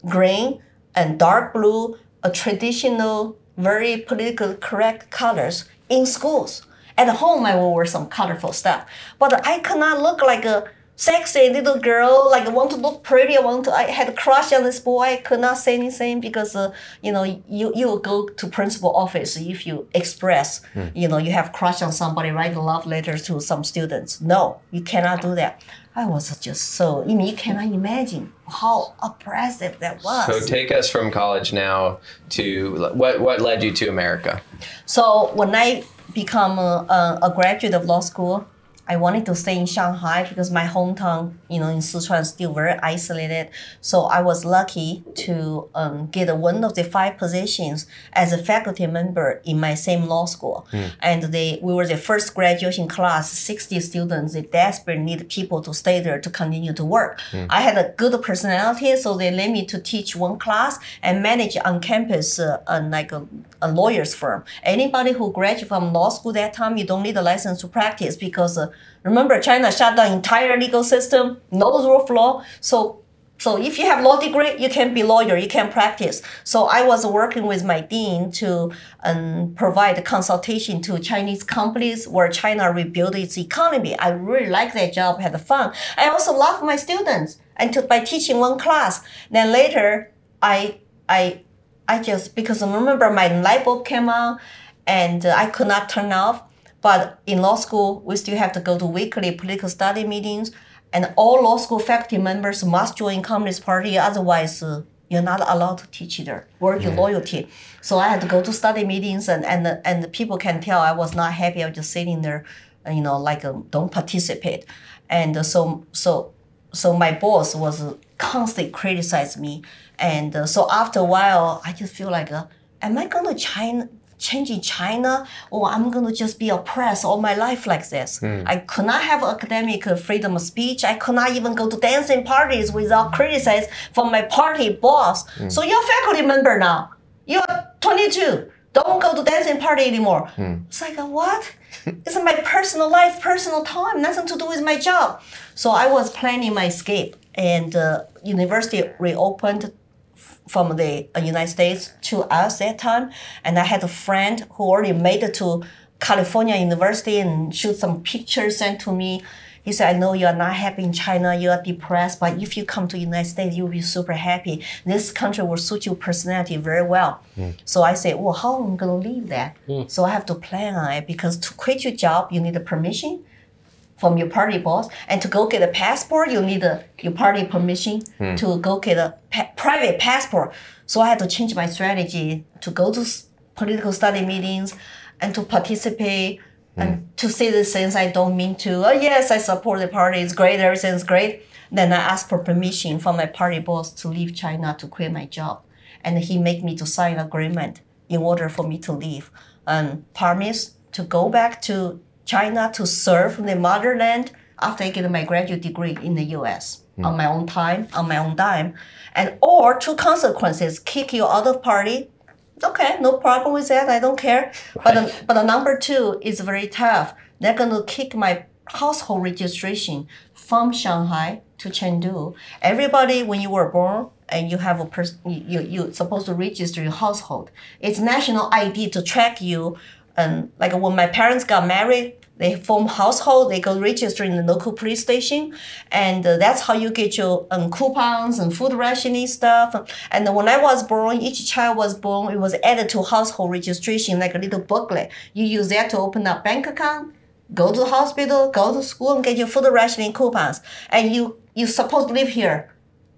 S4: green, and dark blue, a traditional, very politically correct colors in schools. At home, I will wear some colorful stuff. But I could not look like a sexy little girl, I want to look pretty, I had a crush on this boy. I could not say anything because, you go to principal office if you express, you have crush on somebody, write love letters to some students. No, you cannot do that. I was just so, you cannot imagine how oppressive that was.
S3: So take us from college now to, what led you to America?
S4: So when I become a graduate of law school, I wanted to stay in Shanghai because my hometown, in Sichuan is still very isolated. So I was lucky to get one of the 5 positions as a faculty member in my same law school. And we were the first graduation class, 60 students. They desperately need people to stay there to continue to work. I had a good personality, so they let me to teach one class and manage on campus a lawyer's firm. Anybody who graduated from law school that time, you don't need a license to practice because remember, China shut down the entire legal system, no rule of law. So So if you have law degree, you can be lawyer, you can practice. So I was working with my dean to provide consultation to Chinese companies where China rebuild its economy. I really like that job, had fun. I also love my students and by teaching one class. Then later, I just, because I remember my light bulb came on and I could not turn off. But in law school, we still have to go to weekly political study meetings. And all law school faculty members must join Communist Party, otherwise you're not allowed to teach their work your loyalty. So I had to go to study meetings, and the people can tell I was not happy. I was just sitting there, don't participate. And so my boss was constantly criticizing me. And so after a while, I just feel like, am I going to change in China, or I'm going to just be oppressed all my life like this? I could not have academic freedom of speech. I could not even go to dancing parties without criticism from my party boss. So you're a faculty member now. You're 22. Don't go to dancing party anymore. It's like, what? It's my personal life, personal time, nothing to do with my job. So I was planning my escape, and university reopened from the United States to us that time. And I had a friend who already made it to California University and shoot some pictures sent to me. He said, I know you are not happy in China, you are depressed, but if you come to the United States, you'll be super happy. This country will suit your personality very well. So I said, well, how am I going to leave that? So I have to plan on it, because to quit your job, you need a permission from your party boss. And to go get a passport, you need your party permission to go get a private passport. So I had to change my strategy to go to political study meetings and to participate and to say the things I don't mean to. Oh, yes, I support the party. It's great. Everything's great. Then I asked for permission from my party boss to leave China to quit my job. And he made me to sign an agreement in order for me to leave and promise to go back to China to serve the motherland after I get my graduate degree in the US on my own time, on my own dime. And or two consequences: kick you out of party. Okay, no problem with that. I don't care. But the number two is very tough. They're going to kick my household registration from Shanghai to Chengdu. Everybody, when you were born and you have a person, you're supposed to register your household. It's national ID to track you. And like when my parents got married, they form household, they go register in the local police station. And that's how you get your coupons and food rationing stuff. And when I was born, each child was born, it was added to household registration, like a little booklet. You use that to open up bank account, go to the hospital, go to school, and get your food rationing coupons. And you're supposed to live here.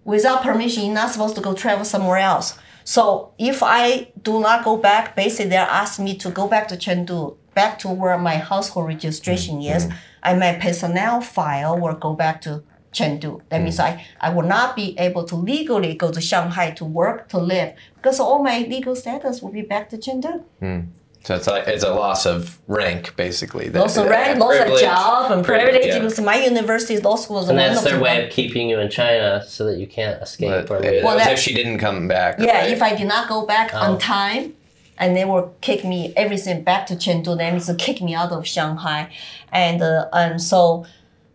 S4: Without permission, you're not supposed to go travel somewhere else. So if I do not go back, basically they're asking me to go back to Chengdu, back to where my household registration is, and my personnel file will go back to Chengdu. That means I will not be able to legally go to Shanghai to work, to live, because all my legal status will be back to Chengdu.
S3: So it's a loss of rank, basically.
S4: Loss of rank, loss of job, and privilege. Because my university's law school was
S1: and that's their way of keeping you in China so that you can't escape.
S3: Well, if she didn't come back.
S4: Yeah, if I did not go back on time, and they will kick me everything back to Chengdu, that means to kick me out of Shanghai. And so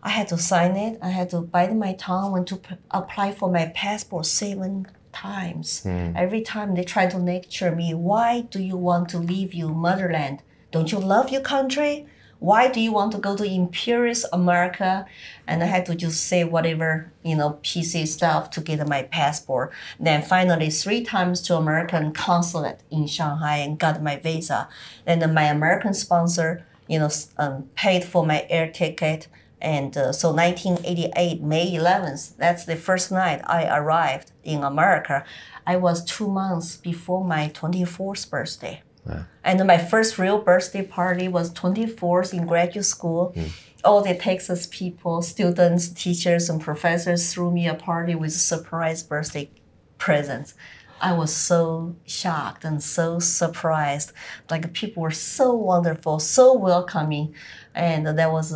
S4: I had to sign it. I had to bite my tongue when to apply for my passport 7 times. Every time they try to lecture me, why do you want to leave your motherland? Don't you love your country? Why do you want to go to imperialist America? And I had to just say whatever, PC stuff to get my passport. Then finally 3 times to American consulate in Shanghai and got my visa. Then my American sponsor, paid for my air ticket. And so 1988, May 11th, that's the first night I arrived in America. I was 2 months before my 24th birthday. Wow. And my first real birthday party was 24th in graduate school. All the Texas people, students, teachers, and professors threw me a party with surprise birthday presents. I was so shocked and so surprised. Like, people were so wonderful, so welcoming. And that was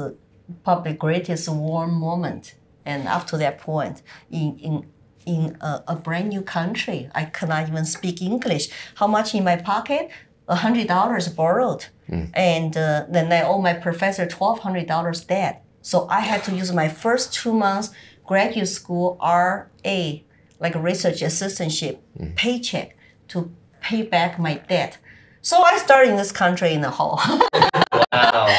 S4: probably the greatest warm moment. And up to that point, in a brand new country, I could not even speak English. How much in my pocket? $100 borrowed. And then I owe my professor $1,200 debt. So I had to use my first 2 months graduate school RA, like a research assistantship, paycheck to pay back my debt. So I started in this country in the hall.
S1: Wow.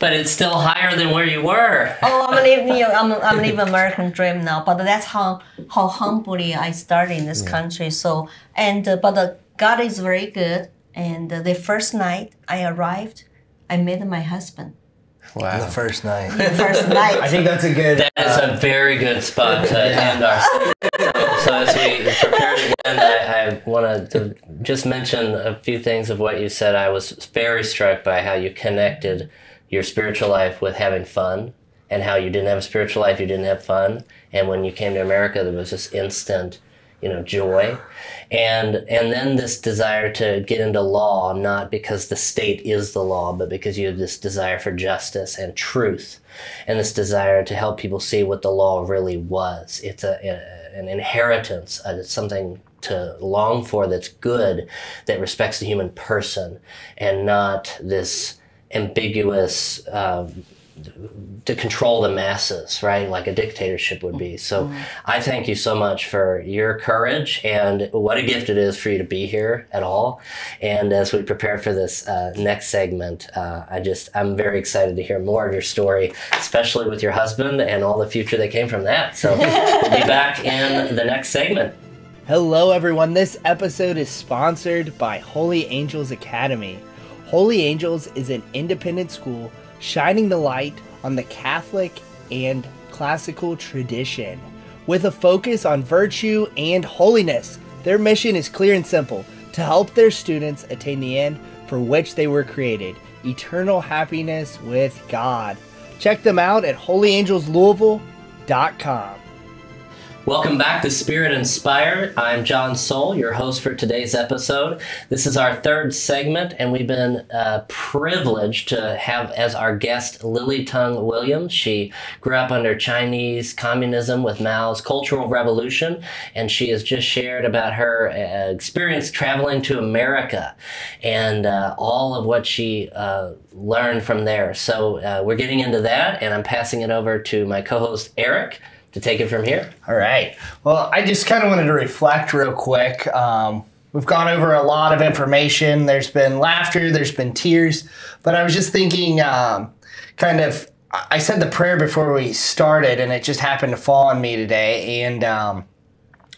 S1: But it's still higher than where you were.
S4: Oh, I'm living American dream now. But that's how humbly I started in this country. So but God is very good. And the first night I arrived, I met my husband.
S5: Wow. The first night.
S4: The first night.
S5: I think that's a good...
S1: That is a very good spot to end our segment. So as we prepare to end, I want to just mention a few things of what you said. I was very struck by how you connected your spiritual life with having fun, and how you didn't have a spiritual life, you didn't have fun. And when you came to America, there was this instant, joy. And then this desire to get into law, not because the state is the law, but because you have this desire for justice and truth, and this desire to help people see what the law really was. It's an inheritance. It's something to long for that's good, that respects the human person, and not this ambiguous to control the masses, right? Like a dictatorship would be. So I thank you so much for your courage, and what a gift it is for you to be here at all. And as we prepare for this next segment, I'm very excited to hear more of your story, especially with your husband and all the future that came from that. So we'll be back in the next segment.
S5: Hello, everyone. This episode is sponsored by Holy Angels Academy. Holy Angels is an independent school shining the light on the Catholic and classical tradition with a focus on virtue and holiness. Their mission is clear and simple: to help their students attain the end for which they were created, eternal happiness with God. Check them out at holyangelslouisville.com.
S1: Welcome back to Spirit and Spire. I'm John Sohl, your host for today's episode. This is our third segment, and we've been privileged to have as our guest Lily Tang Williams. She grew up under Chinese communism with Mao's Cultural Revolution, and she has just shared about her experience traveling to America and all of what she learned from there. So we're getting into that, and I'm passing it over to my co-host Erik to take it from here.
S5: All right. Well, I just kind of wanted to reflect real quick. We've gone over a lot of information. There's been laughter, there's been tears, but I was just thinking I said the prayer before we started, and it just happened to fall on me today. And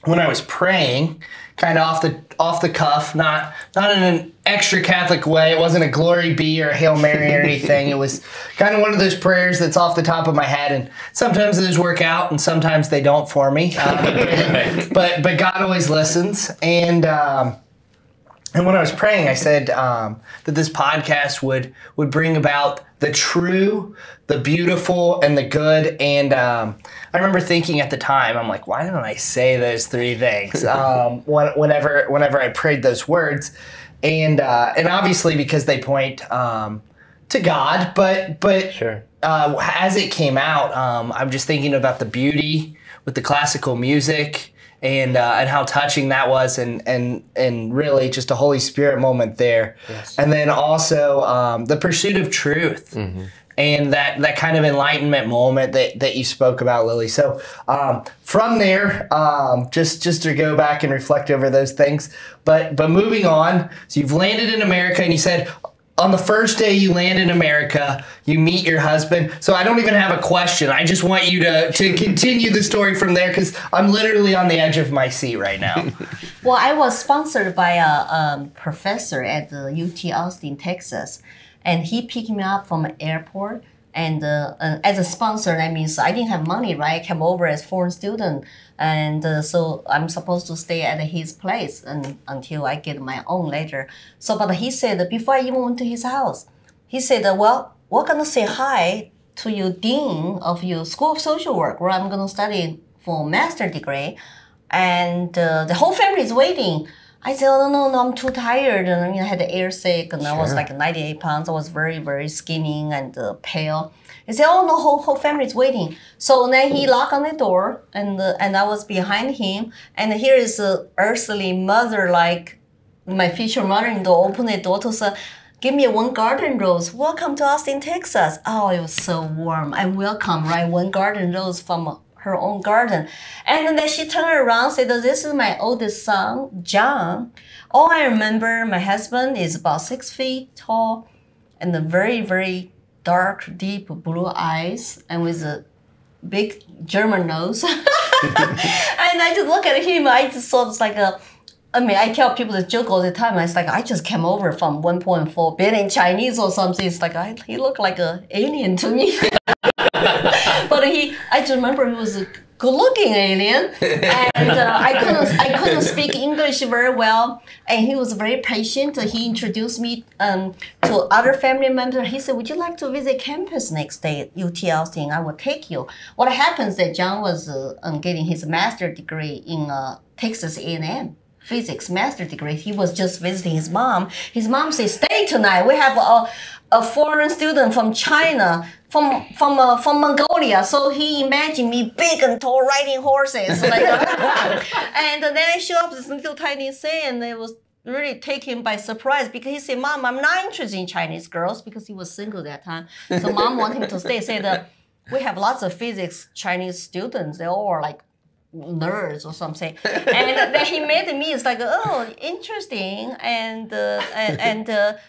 S5: when I was praying, kind of off the cuff, not in an extra Catholic way. It wasn't a glory be or a Hail Mary or anything. It was kind of one of those prayers that's off the top of my head, and sometimes those work out and sometimes they don't for me. But God always listens. And when I was praying, I said that this podcast would bring about the true, the beautiful, and the good. And I remember thinking at the time, I'm like, why don't I say those three things whenever I prayed those words? And obviously because they point to God, but
S1: Sure.
S5: As it came out, I'm just thinking about the beauty with the classical music. And how touching that was, and really just a Holy Spirit moment there.
S1: Yes.
S5: And then also the pursuit of truth, and that kind of enlightenment moment that you spoke about, Lily. So from there, just to go back and reflect over those things. But moving on, so you've landed in America, and you said, on the first day you land in America, you meet your husband. So I don't even have a question. I just want you to continue the story from there, because I'm literally on the edge of my seat right now.
S4: Well, I was sponsored by a professor at the UT Austin, Texas, and he picked me up from an airport. And as a sponsor, that means I didn't have money, right? I came over as foreign student, and so I'm supposed to stay at his place until I get my own later. So, but he said, before I even went to his house, he said, well, we're gonna say hi to your dean of your School of Social Work, where I'm gonna study for a master's degree, and the whole family is waiting. I said, oh, no, I'm too tired. And I had the air sick, and I was like 98 pounds. I was very, very skinny and pale. He said, oh, no, whole family is waiting. So then he locked on the door, and I was behind him. And here is a earthly mother, like my future mother-in-law, opened the door to say, give me one garden rose. Welcome to Austin, Texas. Oh, it was so warm. I welcome, right? One garden rose from her own garden. And then she turned around and said, this is my oldest son, John. All I remember, my husband is about 6 feet tall and a very, very dark, deep blue eyes and with a big German nose. And I just look at him, I just saw it's like I tell people the joke all the time. It's like, I just came over from 1.4 billion Chinese or something. It's like, he looked like an alien to me. But I just remember he was a good-looking alien, and I couldn't speak English very well, and he was very patient. He introduced me to other family members. He said, would you like to visit campus next day at UT Austin? I will take you. What happens that John was getting his master's degree in Texas A&M. Physics master degree. He was just visiting his mom. His mom said, stay tonight. We have a foreign student from China, from Mongolia. So he imagined me big and tall riding horses. Like, and then I showed up this little tiny thing, and it was really taken him by surprise because he said, Mom, I'm not interested in Chinese girls because he was single at that time. So Mom wanted him to stay. Said, we have lots of physics Chinese students. They all are like nerds or something, and then he met me. It's like, oh, interesting, and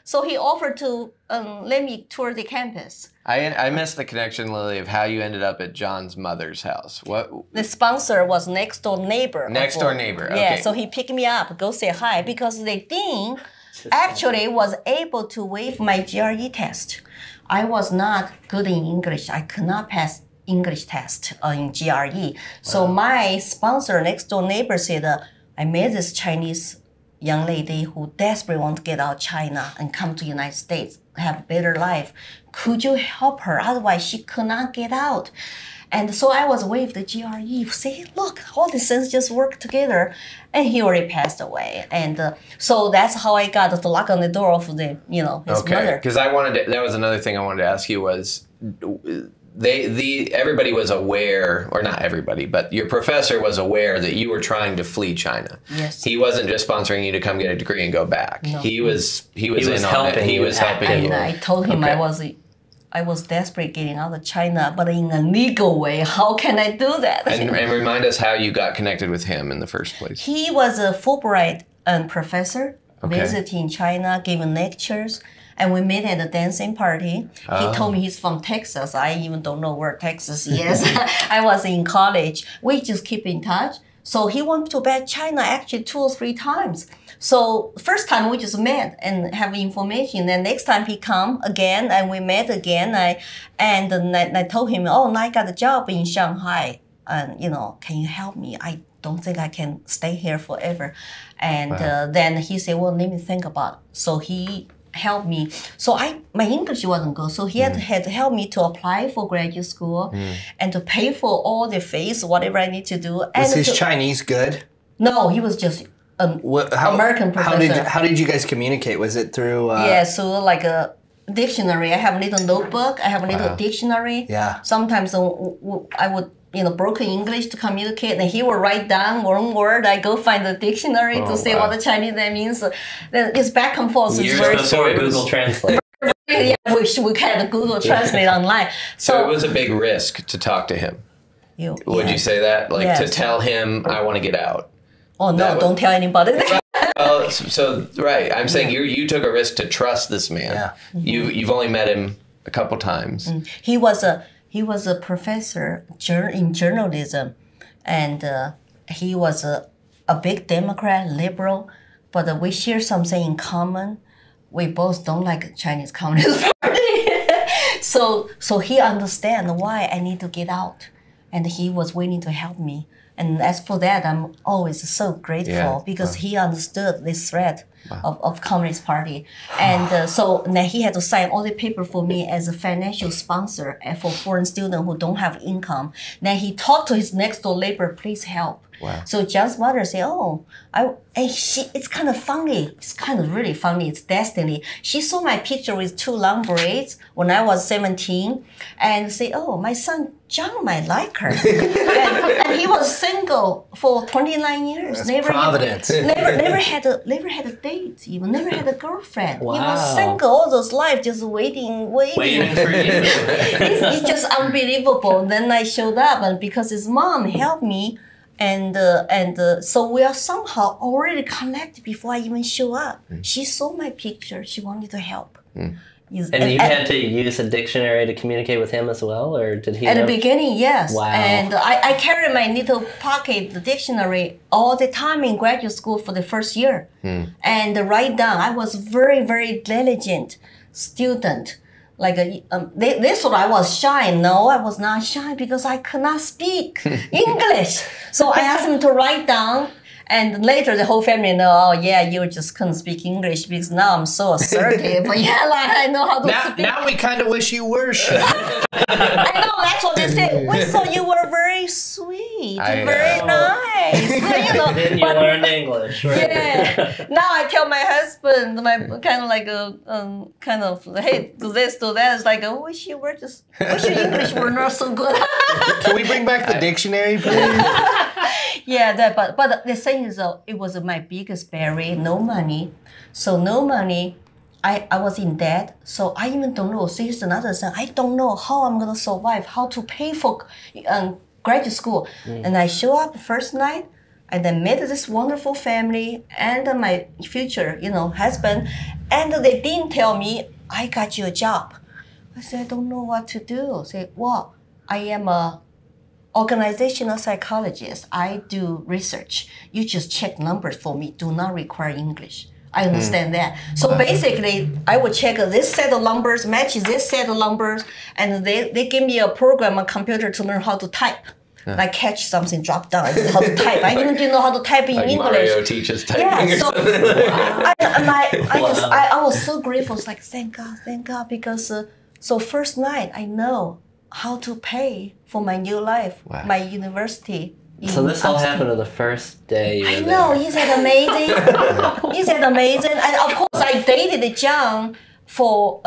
S4: so he offered to let me tour the campus.
S3: I missed the connection, Lily, of how you ended up at John's mother's house. What?
S4: The sponsor was next door neighbor.
S3: Next door neighbor. Okay.
S4: Yeah, so he picked me up, go say hi, because the dean actually was able to waive my GRE test. I was not good in English. I could not pass English test in GRE. So my sponsor, next door neighbor, said, I met this Chinese young lady who desperately want to get out of China and come to the United States, have a better life. Could you help her? Otherwise, she could not get out. And so I was waived the GRE. Say, look, all these things just work together. And he already passed away. And so that's how I got the lock on the door of the, his mother.
S3: Because that was another thing I wanted to ask you was, everybody was aware, or not everybody, but your professor was aware that you were trying to flee China.
S4: Yes.
S3: He wasn't just sponsoring you to come get a degree and go back.
S4: No.
S3: He was in on it. He was helping you.
S4: And I told him I was desperate getting out of China, but in a legal way. How can I do that?
S3: And remind us how you got connected with him in the first place.
S4: He was a Fulbright professor, visiting China, giving lectures. And we met at a dancing party. He told me he's from Texas. I even don't know where Texas is. I was in college. We just keep in touch. So he went to back China actually 2 or 3 times. So first time we just met and have information. Then next time he come again and we met again. I told him, oh, now I got a job in Shanghai. And can you help me? I don't think I can stay here forever. And then he said, well, let me think about it. So he helped me. So my English wasn't good. So he had to help me to apply for graduate school and to pay for all the fees, whatever I need to do.
S5: Was his Chinese good?
S4: No, he was just American professor.
S5: How did you guys communicate? Was it through?
S4: So like a dictionary. I have a little notebook. I have a little dictionary.
S5: Yeah.
S4: Sometimes I would broken English to communicate, and he will write down one word. I go find the dictionary to say what the Chinese that means. Then it's back and forth.
S1: Years before Google Translate.
S4: Yeah, we had Google Translate online.
S3: So it was a big risk to talk to him. Would you say that? Like to tell him, I want to get out?
S4: Oh, no, don't tell anybody.
S3: Right. I'm saying you took a risk to trust this man.
S5: Yeah.
S3: You've only met him a couple times.
S4: He was a professor in journalism, and he was a big Democrat, liberal, but we share something in common. We both don't like Chinese Communist Party. So he understands why I need to get out, and he was willing to help me. And as for that, I'm always so grateful because he understood this threat of Communist Party. And so now he had to sign all the paper for me as a financial sponsor for foreign students who don't have income. Then he talked to his next door neighbor, please help.
S3: Wow.
S4: So John's mother said, it's kind of funny. It's kind of really funny. It's destiny. She saw my picture with 2 long braids when I was 17 and said, oh, my son John might like her. and he was single for 29 years.
S5: That's Providence.
S4: Never had a date. date, even never had a girlfriend.
S1: Wow.
S4: He was single all those life, just waiting.
S1: Waiting for you.
S4: It's just unbelievable. Then I showed up, and because his mom helped me, and so we are somehow already connected before I even show up. She saw my picture. She wanted to help.
S1: And you had to use a dictionary to communicate with him as well, or did he?
S4: At the beginning, yes.
S1: Wow.
S4: And I carried my little pocket dictionary all the time in graduate school for the first year. And write down. I was very, very diligent student. Like they thought I was shy. No, I was not shy because I could not speak English. So I asked them to write down. And later the whole family know, oh yeah, you just couldn't speak English because now I'm so assertive. But yeah, like I know how to speak.
S5: Now we kind of wish you were shy.
S4: I know, that's what they say. We thought you were very sweet, very nice. You know,
S1: Then you learned English, right?
S4: yeah. Now I tell my husband, my kind of like hey, do this, do that. It's like, I wish your English were not so good.
S5: Can we bring back the dictionary, please?
S4: Yeah, but the thing is, it was my biggest barrier. No money, so no money. I was in debt, so I even don't know. So here's another thing. I don't know how I'm gonna survive, how to pay for graduate school. And I show up first night, and I met this wonderful family and my future, husband, and they didn't tell me I got you a job. I said I don't know what to do. I said, well, I am a organizational psychologist. I do research. You just check numbers for me. Do not require English. I understand that. So basically, I would check this set of numbers, matches this set of numbers, and they give me a program, a computer to learn how to type. Like catch something, drop down, how to type. I even didn't know how to type in English.
S3: Mario teaches typing.
S4: Yeah, so I was so grateful. It's like, thank God, because so first night I know how to pay for my new life, my university.
S1: So this all happened on the first day you were
S4: I know, isn't it amazing? Isn't it amazing? And of course, I dated John for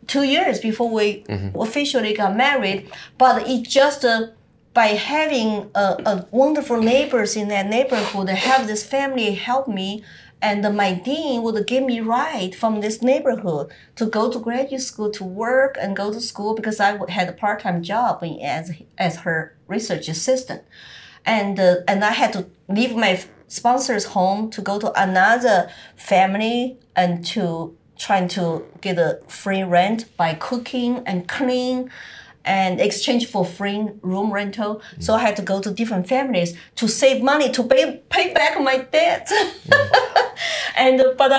S4: 2 years before we officially got married. But it just by having wonderful neighbors in that neighborhood, have this family help me, and my dean would give me ride from this neighborhood to go to graduate school, to work and go to school, because I had a part-time job as her research assistant. And I had to leave my sponsor's home to go to another family and to trying to get a free rent by cooking and cleaning and exchange for free room rental. So I had to go to different families to save money to pay back my debt. But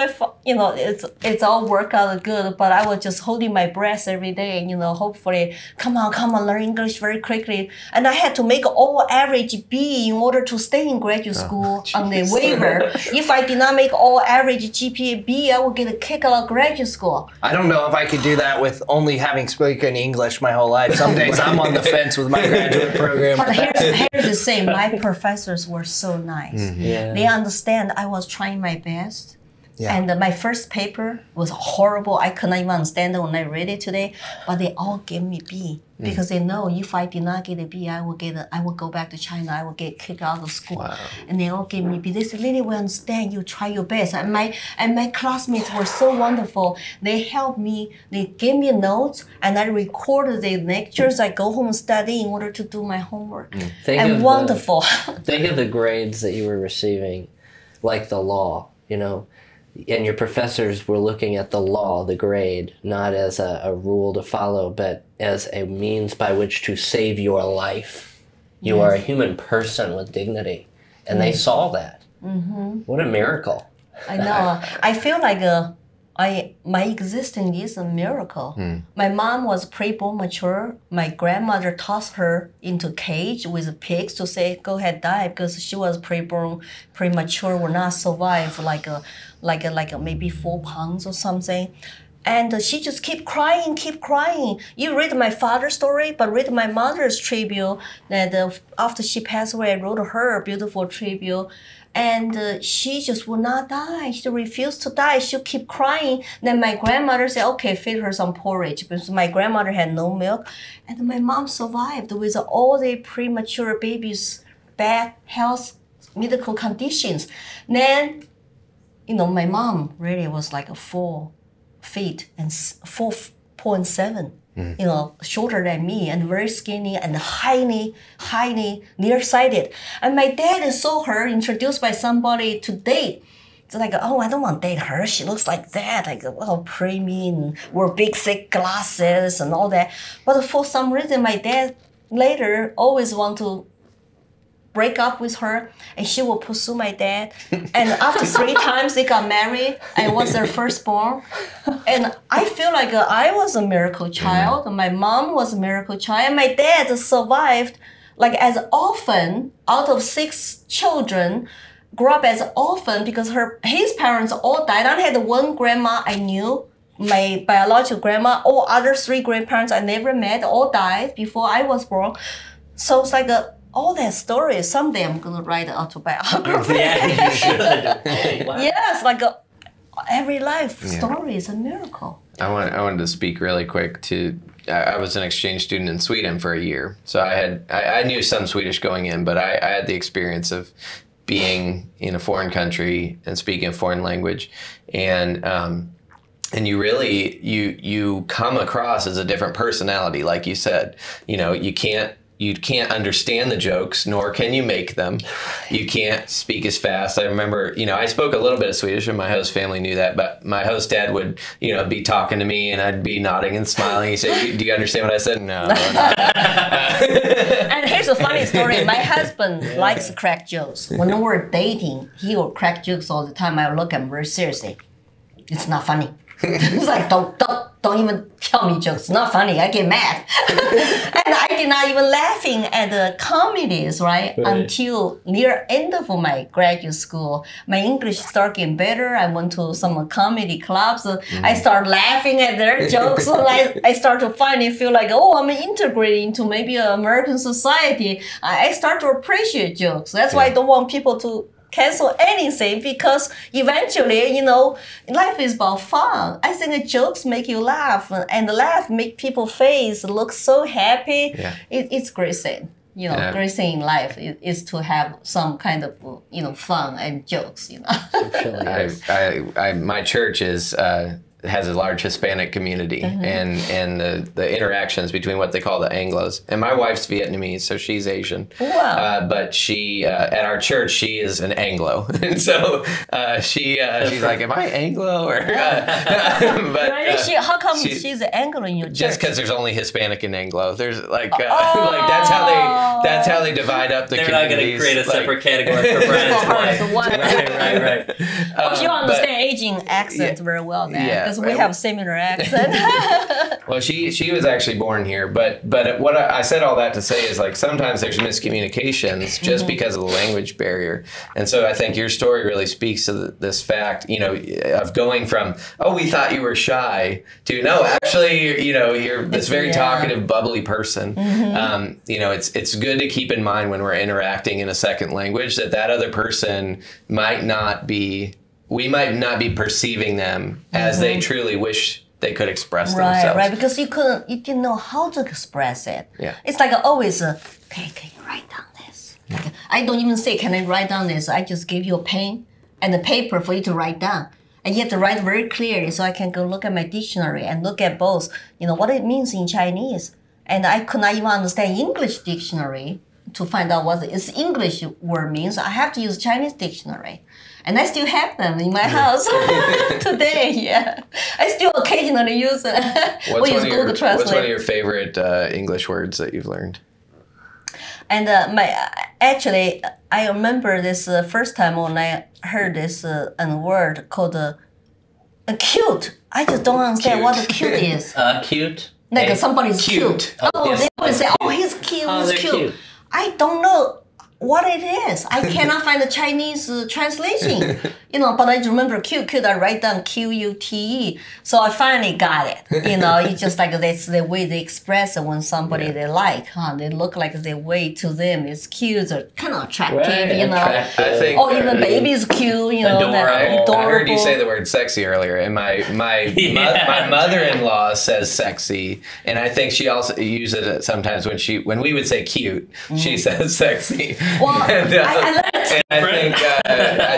S4: it's all worked out good. But I was just holding my breath every day. Hopefully, come on, learn English very quickly. And I had to make all average B in order to stay in graduate school on the waiver. If I did not make all average GPA B, I would get a kick out of graduate school.
S5: I don't know if I could do that with only having spoken English my whole life. Some days I'm on the fence with my graduate program.
S4: But here's the thing, my professors were so nice. They understand I was trying my best. And my first paper was horrible. I could not even understand it when I read it today. But they all gave me B because they know if I did not get a B, I would go back to China. I would get kicked out of school. Wow. And they all gave me B. They said, Lily, we understand. You try your best. And my classmates were so wonderful. They helped me. They gave me notes, and I recorded the lectures. I go home and study in order to do my homework. And wonderful.
S1: Think of the grades that you were receiving, like the law, and your professors were looking at the law, the grade, not as a rule to follow, but as a means by which to save your life. You are a human person with dignity, and they saw that. What a miracle.
S4: I know. I feel like my existence is a miracle. My mom was preborn mature. My grandmother tossed her into a cage with pigs to say, go ahead, die, because she was preborn, premature, would not survive like maybe 4 pounds or something. And she just keep crying. You read my father's story, but read my mother's tribute. That after she passed away, I wrote her a beautiful tribute. And she just would not die. She refused to die. She'll keep crying. Then my grandmother said, okay, feed her some porridge. Because my grandmother had no milk. And my mom survived with all the premature babies' bad health, medical conditions. Then my mom really was like a 4 feet and 4.7. Shorter than me and very skinny and highly nearsighted. And my dad saw her introduced by somebody to date. It's like, oh, I don't want to date her. She looks like that, like, oh, premium, wear big thick glasses and all that. But for some reason, my dad later always want to break up with her, and she will pursue my dad. And after 3 times they got married, I was their firstborn. And I feel like I was a miracle child. My mom was a miracle child. And my dad survived like as orphan out of 6 children, grew up as an orphan because his parents all died. I had 1 grandma I knew, my biological grandma. All other 3 grandparents I never met, all died before I was born. So it's like all that story. Someday I'm gonna write an autobiography.
S1: Yeah, you should. Wow.
S4: Yes, like every life story is a miracle.
S3: I wanted to speak really quick to. I was an exchange student in Sweden for a year, so I knew some Swedish going in, but I had the experience of being in a foreign country and speaking a foreign language, and you really you come across as a different personality, like you said. You can't understand the jokes, nor can you make them. You can't speak as fast. I remember, I spoke a little bit of Swedish, and my host family knew that, but my host dad would, be talking to me, and I'd be nodding and smiling. He said, do you understand what I said? No.
S4: And here's a funny story. My husband likes to crack jokes. When we're dating, he will crack jokes all the time. I look at him very seriously. It's not funny. It's like, don't even tell me jokes. It's not funny. I get mad. And I did not even laughing at the comedies, right? Until near end of my graduate school. My English started getting better. I went to some comedy clubs. I started laughing at their jokes. So I start to finally feel like, oh, I'm integrating into maybe American society. I start to appreciate jokes. That's why I don't want people to cancel anything, because eventually, life is about fun. I think jokes make you laugh, and the laugh make people's face look so happy. Yeah. It's great thing. Great thing in life is to have some kind of, fun and jokes,
S3: My church has a large Hispanic community, and the interactions between what they call the Anglos. And my wife's Vietnamese, so she's Asian.
S4: Wow.
S3: But she, at our church, she is an Anglo. And so she's like, am I Anglo? Or,
S4: how come she's an Anglo in your church?
S3: Just because there's only Hispanic and Anglo. There's like that's how they divide up the communities.
S1: They're not going to create a separate category for Bryan's wife. Right.
S4: But you understand Asian accent very well then. Yeah. We have similar accent.
S3: Well, she was actually born here, but what I said all that to say is, like, sometimes there's miscommunications just because of the language barrier. And so I think your story really speaks to this fact, of going from, oh, we thought you were shy, to, no, actually, you're this very talkative, bubbly person. It's good to keep in mind when we're interacting in a second language that other person we might not be perceiving them as they truly wish they could express themselves.
S4: Right, because you didn't know how to express it.
S3: Yeah.
S4: It's like always, okay, can you write down this? Like, I don't even say, can I write down this? I just give you a pen and a paper for you to write down. And you have to write very clearly, so I can go look at my dictionary and look at both, what it means in Chinese. And I could not even understand English dictionary to find out what its English word means. I have to use Chinese dictionary. And I still have them in my house today. Yeah, I still occasionally use it.
S3: What's one of your favorite English words that you've learned?
S4: And actually, I remember this first time when I heard this word called cute. I just don't understand what a cute is.
S1: Cute.
S4: Like somebody's cute.
S1: Yes.
S4: They always say, "Oh, he's cute. He's cute." I don't know what it is. I cannot find the Chinese translation, but I remember cute, I write down Qute. So I finally got it. It's just like that's the way they express it when somebody they like, They look like the way to them is cute or kind of attractive,
S3: I think,
S4: or even baby's cute,
S3: adorable. I heard you say the word sexy earlier, and my mother-in-law says sexy, and I think she also uses it sometimes when we would say cute, she says sexy.
S4: Well, I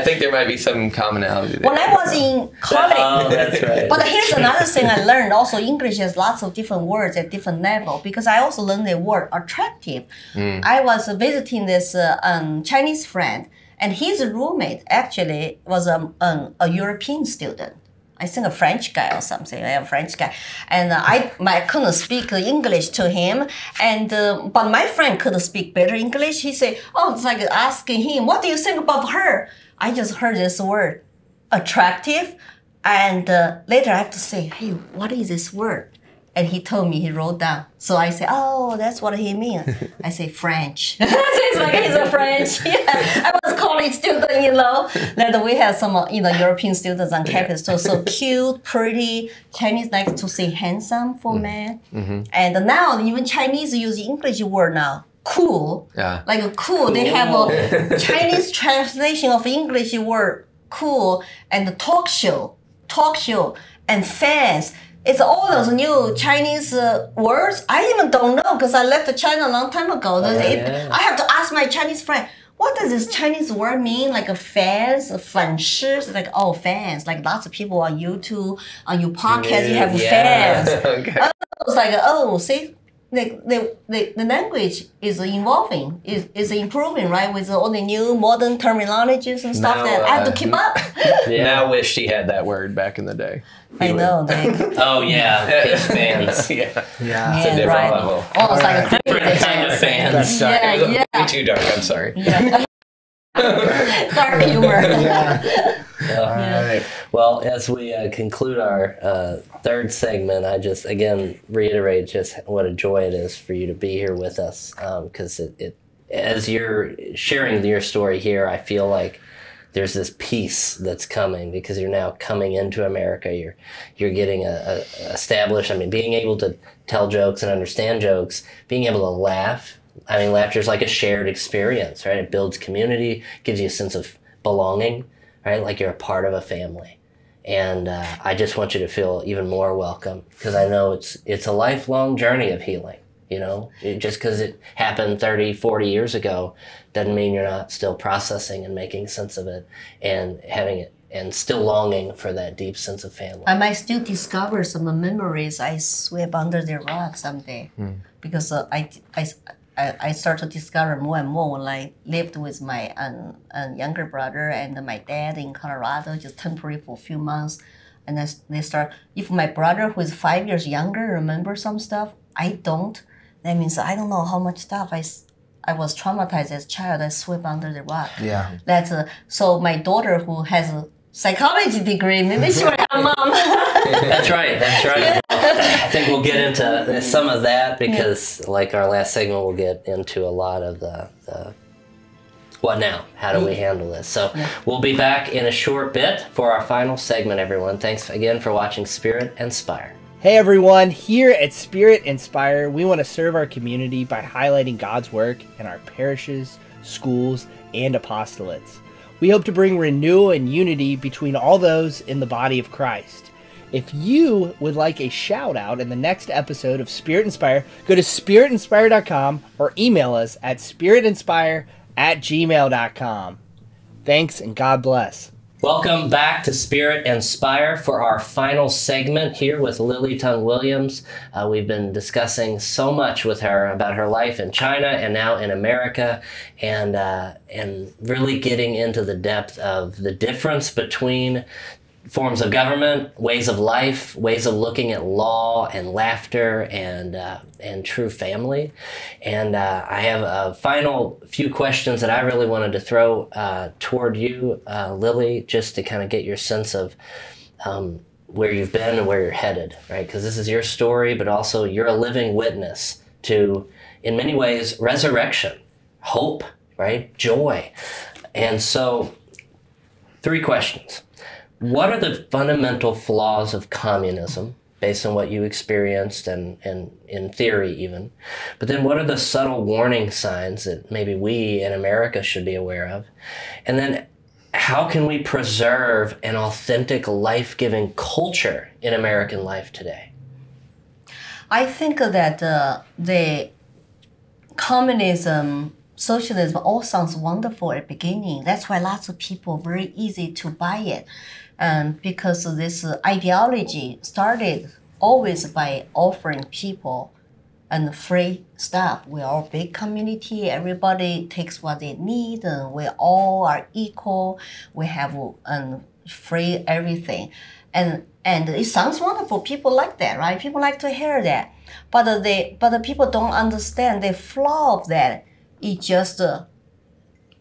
S3: think there might be some commonality there.
S4: When I was in college,
S1: Oh, that's right.
S4: but here's another thing I learned. Also, English has lots of different words at different level because I also learned the word attractive. I was visiting this Chinese friend, and his roommate actually was a European student. I think a French guy or something, a French guy. And I couldn't speak English to him. And but my friend could speak better English. He said, oh, it's like asking him, what do you think about her? I just heard this word, attractive. And later I have to say, hey, what is this word? And he told me, he wrote down. So I say, oh, that's what he means. I say French. It's like he's a French. Yeah. I was college student, that we have some, European students on campus. So cute, pretty. Chinese like to say handsome for men. And now even Chinese use English word now. Cool. Yeah. Like cool. They have a Chinese translation of English word cool and talk show, and fans. It's all those new Chinese words. I even don't know because I left China a long time ago. I have to ask my Chinese friend, what does this Chinese word mean? Like a fans, 粉丝, like fans. Like lots of people on YouTube, on your podcast, you have fans. Okay. I was like, see, the language is evolving, is improving, right? With all the new modern terminologies and stuff that I have to keep up.
S3: Now wish he had that word back in the day.
S4: I know.
S1: Oh yeah, his fans.
S3: Yeah.
S4: It's
S3: a different level.
S4: Oh, it's like a
S1: Different kind of fans.
S3: It was way too dark. I'm sorry.
S4: Yeah. Dark humor.
S1: All right. Well, as we conclude our third segment, I just again reiterate just what a joy it is for you to be here with us. Because as you're sharing your story here, I feel like there's this peace that's coming because you're now coming into America. You're getting established. I mean, being able to tell jokes and understand jokes, being able to laugh. I mean, laughter is like a shared experience, right? It builds community, gives you a sense of belonging, right? Like you're a part of a family. And I just want you to feel even more welcome because I know it's a lifelong journey of healing, just because it happened 30, 40 years ago doesn't mean you're not still processing and making sense of it and having it and still longing for that deep sense of family.
S4: I might still discover some memories I swept under the rock someday because I start to discover more and more when I lived with my younger brother and my dad in Colorado, just temporary for a few months. And they start, if my brother who is 5 years younger remember some stuff, I don't. That means I don't know how much stuff I was traumatized as a child. I swept under the rock.
S5: Yeah.
S4: That's so my daughter who has a psychology degree, maybe she would have mom.
S1: That's right. I think we'll get into some of that because, like our last segment, we'll get into a lot of the what now? How do we handle this? So we'll be back in a short bit for our final segment, everyone. Thanks again for watching Spirit and Spire.
S6: Hey everyone, here at Spirit and Spire, we want to serve our community by highlighting God's work in our parishes, schools, and apostolates. We hope to bring renewal and unity between all those in the body of Christ. If you would like a shout out in the next episode of Spirit and Spire, go to spiritandspire.com or email us at spiritandspire@gmail.com. Thanks and God bless.
S1: Welcome back to Spirit and Spire for our final segment here with Lily Tang Williams. We've been discussing so much with her about her life in China and now in America, and really getting into the depth of the difference between forms of government, ways of life, ways of looking at law and laughter and true family. And I have a final few questions that I really wanted to throw toward you, Lily, just to kind of get your sense of where you've been and where you're headed, right? Because this is your story, but also you're a living witness to, in many ways, resurrection, hope, right? Joy. And so, 3 questions. What are the fundamental flaws of communism, based on what you experienced and in theory even? But then what are the subtle warning signs that maybe we in America should be aware of? And then how can we preserve an authentic, life-giving culture in American life today?
S4: I think that the communism socialism all sounds wonderful at the beginning. That's why lots of people very easy to buy it. Because this ideology started always by offering people and free stuff. We are a big community. Everybody takes what they need, and we all are equal. We have free everything, and it sounds wonderful. People like that, right? People like to hear that, but the people don't understand the flaw of that. It just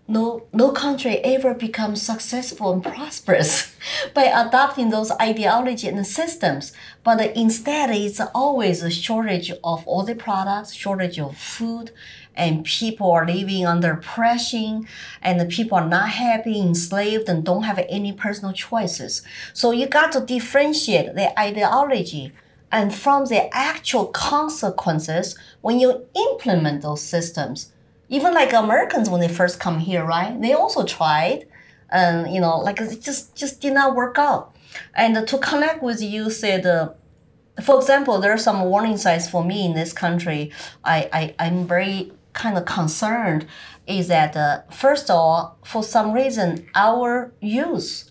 S4: no country ever becomes successful and prosperous by adopting those ideology and systems. But instead, it's always a shortage of all the products, shortage of food, and people are living under oppression, and the people are not happy, enslaved, and don't have any personal choices. So you got to differentiate the ideology and from the actual consequences when you implement those systems. Even like Americans, when they first come here, right? They also tried, and like it just did not work out. And to connect with you, said, for example, there are some warning signs for me in this country. I'm very kind of concerned. Is that first of all, for some reason, our youth,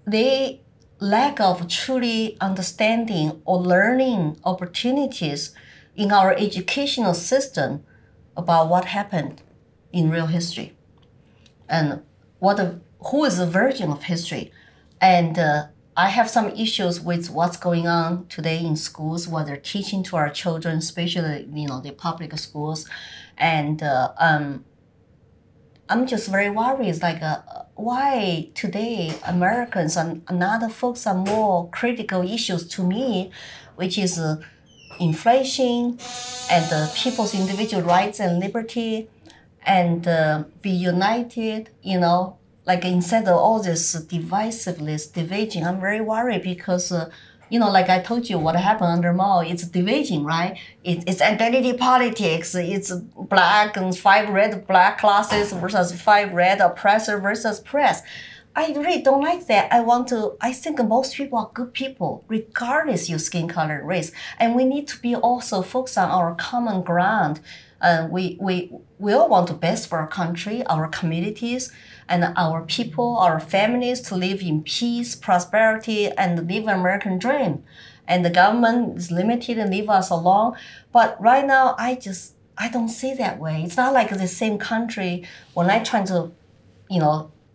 S4: they lack of truly understanding or learning opportunities in our educational system about what happened in real history, and who is the virgin of history. And I have some issues with what's going on today in schools, what they're teaching to our children, especially the public schools. And I'm just very worried. It's like why today Americans are not focused on more critical issues to me, which is inflation and people's individual rights and liberty, and be united, like instead of all this divisiveness, division. I'm very worried because, like I told you, what happened under Mao, it's division, right? It's identity politics. It's black and 5 red black classes versus 5 red oppressor versus press. I really don't like that. I think most people are good people, regardless your skin color, race. And we need to be also focused on our common ground. We all want the best for our country, our communities, and our people, our families to live in peace, prosperity, and live an American dream. And the government is limited and leave us alone. But right now, I don't see that way. It's not like the same country when I try to,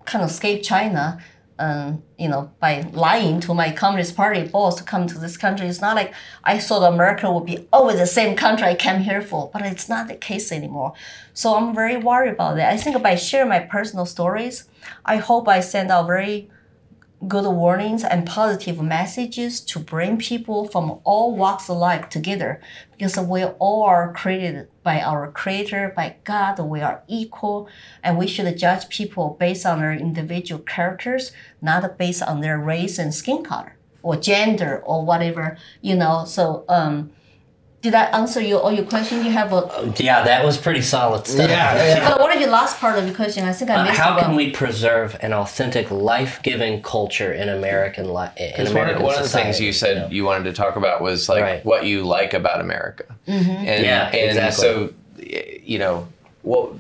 S4: kind of escape China, by lying to my Communist Party boss to come to this country. It's not like I thought America would be always the same country I came here for, but it's not the case anymore. So I'm very worried about that. I think by sharing my personal stories, I hope I send out very good warnings and positive messages to bring people from all walks of life together, because we all are created by our Creator, by God. We are equal, and we should judge people based on their individual characters, not based on their race and skin color or gender or whatever, So did I answer all your questions? You have
S1: yeah, that was pretty solid stuff.
S4: Yeah. What is your last part of your question? I think I missed
S1: how can we preserve an authentic, life-giving culture in American life?
S3: One of the things you said you wanted to talk about was what you like about America.
S4: Mm-hmm.
S3: And
S1: exactly.
S3: So,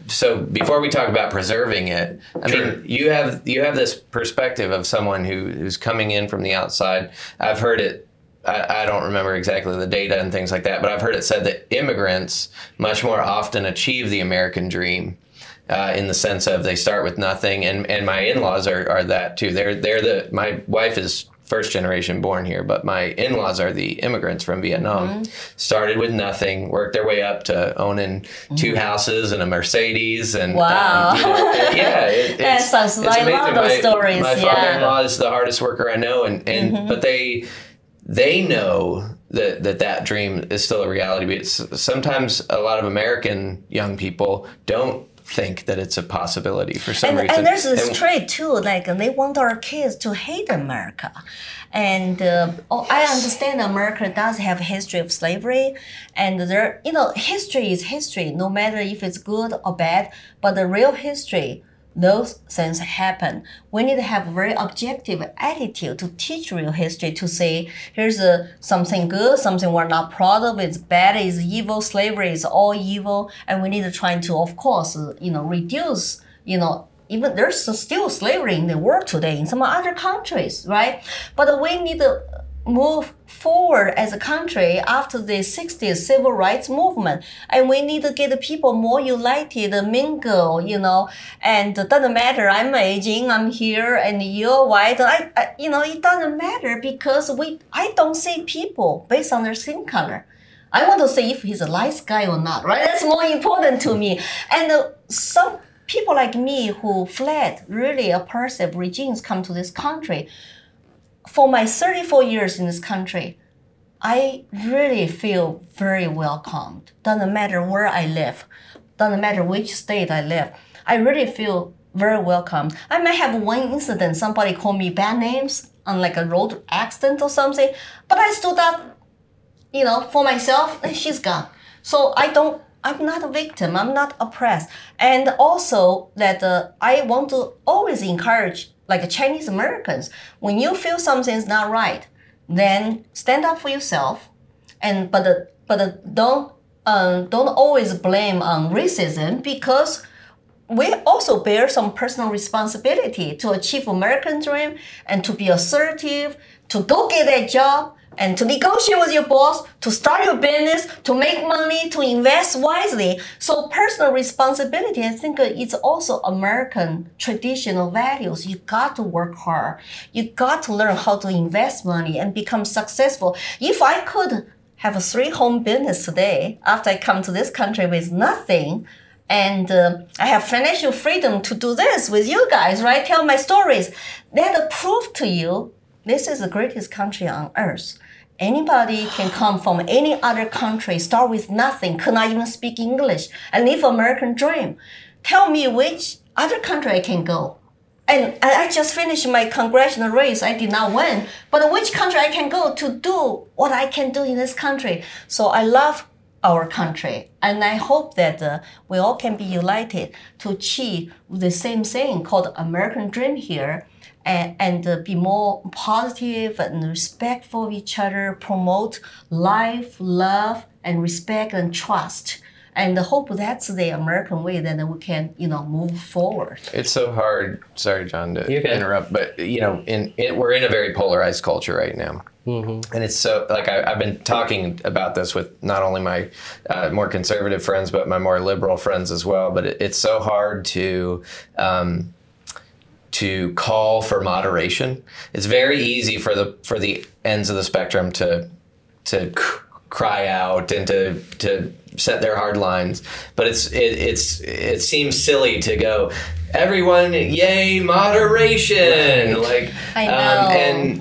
S3: so before we talk about preserving it, I mean, you have this perspective of someone who's coming in from the outside. I've heard it. I don't remember exactly the data and things like that, but I've heard it said that immigrants much more often achieve the American dream in the sense of they start with nothing. And my in-laws are that too. My wife is first generation born here, but my in-laws are the immigrants from Vietnam. Mm-hmm. Started with nothing, worked their way up to owning 2 houses and a Mercedes. And
S4: wow.
S3: That
S4: sounds like a lot of those stories.
S3: My father-in-law is the hardest worker I know, but they know that dream is still a reality. But sometimes a lot of American young people don't think that it's a possibility for some reason.
S4: And there's this trait too, like they want our kids to hate America. And I understand America does have a history of slavery, and history is history, no matter if it's good or bad. But the real history, those things happen. We need to have a very objective attitude to teach real history, to say, here's something good, something we're not proud of, it's bad, it's evil, slavery is all evil, and we need to try to, of course, reduce, even there's still slavery in the world today in some other countries, right? But we need to move forward as a country after the 60s civil rights movement, and we need to get the people more united, mingle, and it doesn't matter, I'm Asian, I'm here, and you're white, it doesn't matter, because I don't see people based on their skin color. I want to say if he's a nice guy or not, right? That's more important to me. And some people like me who fled really oppressive regimes come to this country. For my 34 years in this country, I really feel very welcomed. Doesn't matter where I live, doesn't matter which state I live. I really feel very welcome. I might have one incident, somebody called me bad names on like a road accident or something, but I stood up, for myself, and she's gone. So I'm not a victim, I'm not oppressed. And also that I want to always encourage like Chinese Americans, when you feel something's not right, then stand up for yourself, but don't always blame on racism, because we also bear some personal responsibility to achieve American dream and to be assertive, to go get that job, and to negotiate with your boss, to start your business, to make money, to invest wisely. So personal responsibility, I think it's also American traditional values. You got to work hard. You got to learn how to invest money and become successful. If I could have a 3-home business today, after I come to this country with nothing, and I have financial freedom to do this with you guys, right? Tell my stories. That'll prove to you this is the greatest country on earth. Anybody can come from any other country, start with nothing, could not even speak English, and live American dream. Tell me which other country I can go. And I just finished my congressional race. I did not win. But which country I can go to do what I can do in this country. So I love our country. And I hope that we all can be united to achieve the same thing called American dream here. And be more positive and respectful of each other, promote life, love, and respect and trust. And I hope that's the American way that we can, move forward.
S3: It's so hard. Sorry, John, to interrupt, but we're in a very polarized culture right now. Mm-hmm. And it's so, like, I've been talking about this with not only my more conservative friends, but my more liberal friends as well. But it's so hard to call for moderation. It's very easy for the ends of the spectrum to cry out and to set their hard lines, but it seems silly to go, everyone, yay, moderation! Like,
S4: I know,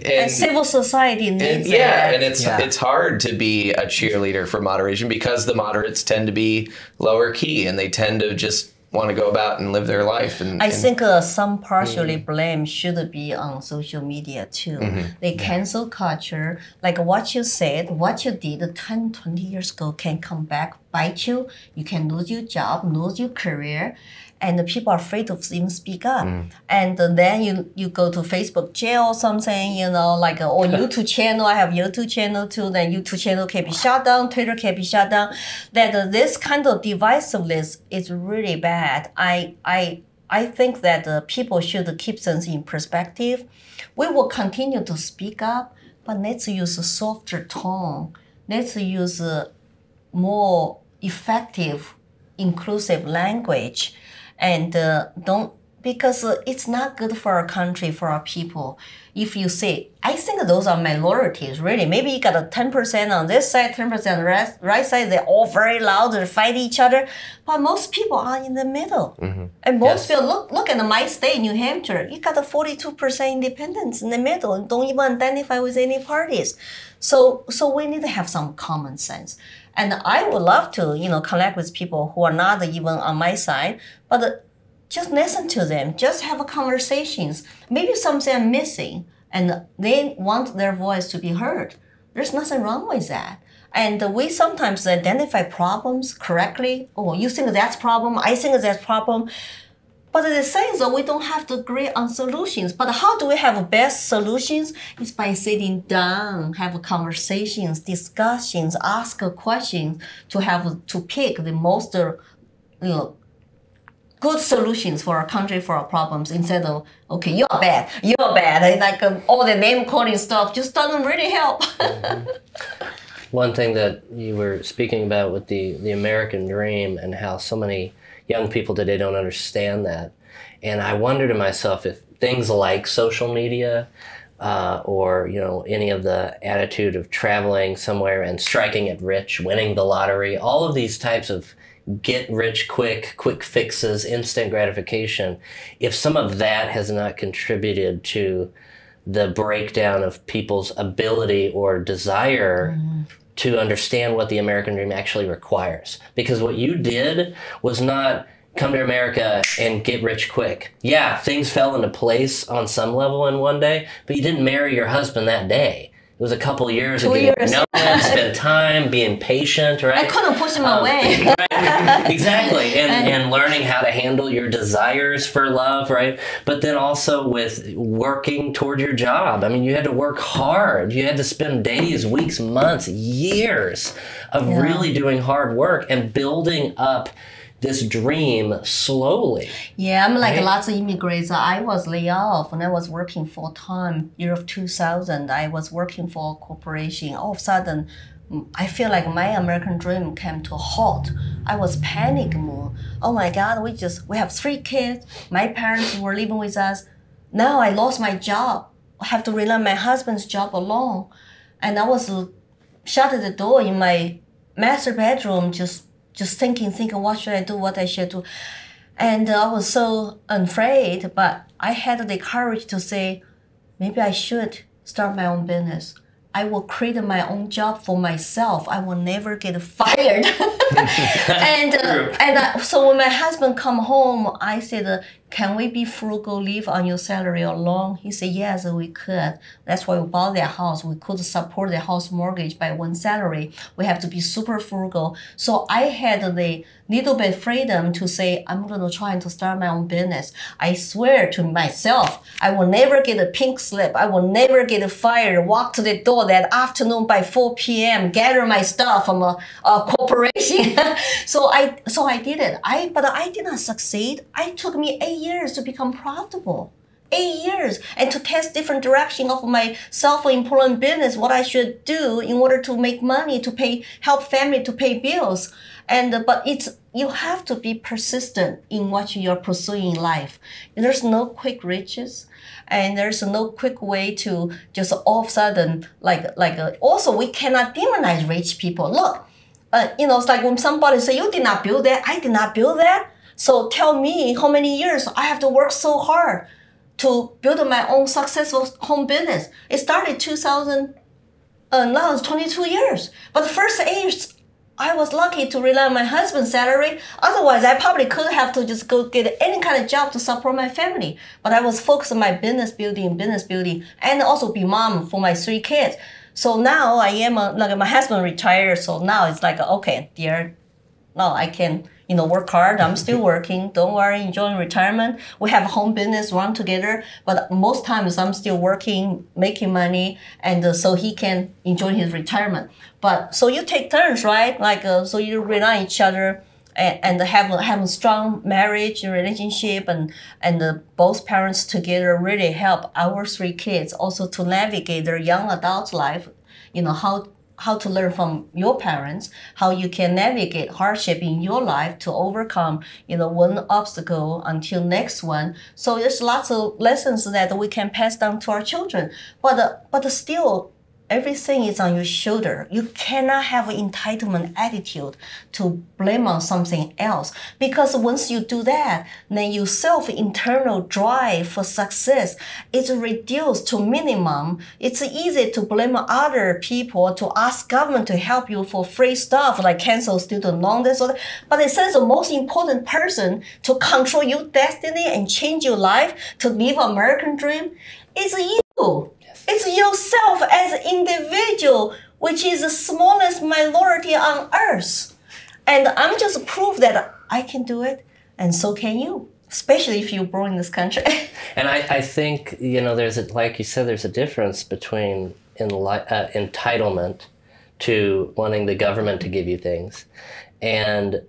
S4: and civil society needs that.
S3: Yeah, and it's hard to be a cheerleader for moderation, because the moderates tend to be lower key and they tend to just want to go about and live their life. And I
S4: think some partially blame should be on social media too. Mm-hmm. The cancel culture, like what you said, what you did 10, 20 years ago can come back, bite you. You can lose your job, lose your career. And the people are afraid to even speak up. Mm. And then you go to Facebook jail or something, or YouTube channel. I have YouTube channel too. Then YouTube channel can be shut down. Twitter can be shut down. That this kind of divisiveness is really bad. I think that people should keep things in perspective. We will continue to speak up, but let's use a softer tone. Let's use a more effective, inclusive language. And because it's not good for our country, for our people. If you say, I think those are minorities, really. Maybe you got a 10% on this side, 10% on the right side. They're all very loud, they fight each other. But most people are in the middle. Mm-hmm. And most people, look at my state, New Hampshire. You got a 42% independence in the middle and don't even identify with any parties. So we need to have some common sense. And I would love to, connect with people who are not even on my side, but just listen to them, just have conversations. Maybe something I'm missing, and they want their voice to be heard. There's nothing wrong with that. And we sometimes identify problems correctly. Oh, you think that's problem, I think that's problem. But the thing is that we don't have to agree on solutions. But how do we have best solutions? It's by sitting down, have conversations, discussions, ask questions to pick the most, good solutions for our country, for our problems, instead of, okay, you're bad, and like all the name calling stuff just doesn't really help.
S1: One thing that you were speaking about with the American dream and how so many young people today don't understand that. And I wonder to myself if things like social media or any of the attitude of traveling somewhere and striking it rich, winning the lottery, all of these types of get rich quick fixes, instant gratification, if some of that has not contributed to the breakdown of people's ability or desire to understand what the American dream actually requires. Because what you did was not come to America and get rich quick. Yeah, things fell into place on some level in one day, but you didn't marry your husband that day. It was a couple of years of getting to know him, spend time, being patient, right?
S4: I couldn't push him away.
S1: Right? Exactly. And learning how to handle your desires for love, right? But then also with working toward your job. I mean, you had to work hard. You had to spend days, weeks, months, years of really doing hard work and building up this dream slowly.
S4: Yeah, I'm like lots of immigrants. I was laid off when I was working full-time, year of 2000. I was working for a corporation. All of a sudden, I feel like my American dream came to a halt. I was panicking. Oh my God, we have 3 kids. My parents were living with us. Now I lost my job. I have to rely on my husband's job alone. And I was shut the door in my master bedroom, just thinking, what should I do, what I should do. And I was so afraid, but I had the courage to say, maybe I should start my own business. I will create my own job for myself. I will never get fired. So when my husband come home, I said, can we be frugal, live on your salary alone? He said, yes, we could. That's why we bought that house. We could support the house mortgage by one salary. We have to be super frugal. So I had the little bit freedom to say, I'm going to try to start my own business. I swear to myself, I will never get a pink slip. I will never get fired, walk to the door that afternoon by 4 p.m., gather my stuff from a corporation. So I did it. But I did not succeed. It took me 8 years to become profitable. 8 years, and to test different direction of my self-employed business, what I should do in order to make money, to help family to pay bills. But you have to be persistent in what you're pursuing in life. There's no quick riches, and there's no quick way to just all of a sudden also we cannot demonize rich people. Look, it's like when somebody say you did not build that, I did not build that. So tell me how many years I have to work so hard to build my own successful home business. It started 2000, now it's 22 years. But the first 8 years, I was lucky to rely on my husband's salary. Otherwise, I probably could have to just go get any kind of job to support my family. But I was focused on my business building, and also be mom for my 3 kids. So now I am, my husband retired, so now it's like, okay, dear, now I can work hard. I'm still working. Don't worry, enjoying retirement. We have a home business run together, but most times I'm still working, making money, and so he can enjoy his retirement. But so you take turns, right? So you rely on each other and have a strong marriage relationship, and both parents together really help our 3 kids also to navigate their young adult life. How to learn from your parents, how you can navigate hardship in your life to overcome, one obstacle until next one. So there's lots of lessons that we can pass down to our children. But still, everything is on your shoulder. You cannot have an entitlement attitude to blame on something else. Because once you do that, then your internal drive for success is reduced to minimum. It's easy to blame other people, to ask government to help you for free stuff like cancel student loan, this or that. But it says the most important person to control your destiny and change your life, to live American dream, is you. It's yourself as an individual, which is the smallest minority on earth. And I'm just proof that I can do it, and so can you. especially if you're born in this country.
S1: And I think, there's like you said, there's a difference between entitlement to wanting the government to give you things and,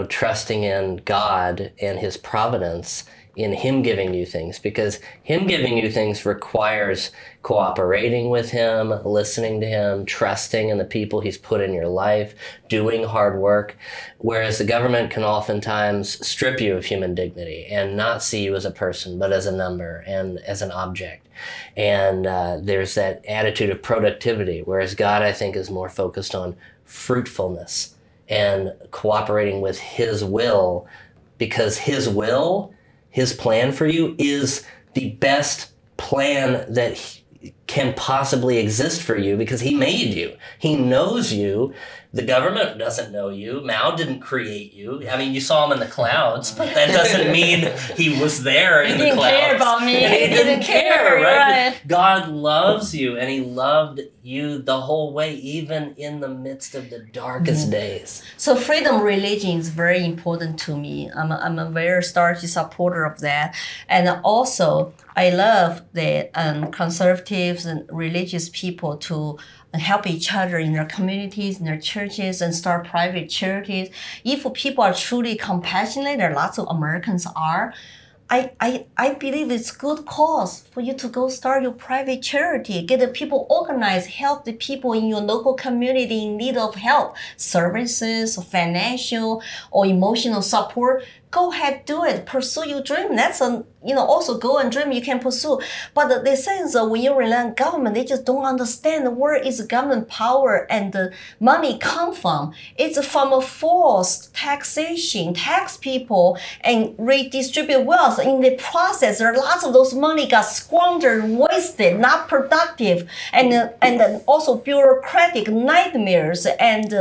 S1: trusting in God and his providence in him giving you things, because him giving you things requires cooperating with him, listening to him, trusting in the people he's put in your life, doing hard work, whereas the government can oftentimes strip you of human dignity and not see you as a person, but as a number and as an object. And there's that attitude of productivity, whereas God, I think, is more focused on fruitfulness and cooperating with his will, because his will, his plan for you is the best plan that can possibly exist for you, because he made you. He knows you. The government doesn't know you. Mao didn't create you. I mean, you saw him in the clouds, but that doesn't mean he was there in the clouds.
S4: He didn't care about me.
S1: He didn't care, right?
S4: Right.
S1: God loves you, and he loved you the whole way, even in the midst of the darkest days.
S4: So freedom religion is very important to me. I'm a very staunch supporter of that. And also, I love the conservatives and religious people to help each other in their communities, in their churches, and start private charities. If people are truly compassionate, there are lots of Americans are, I believe it's good cause for you to go start your private charity, get the people organized, help the people in your local community in need of help, services, financial or emotional support. Go ahead, do it. Pursue your dream. That's also go and dream you can pursue. But the sense of when you rely on government, they just don't understand where is government power and the money come from. It's from a forced taxation, tax people and redistribute wealth. In the process, there are lots of those money got squandered, wasted, not productive, and then also bureaucratic nightmares and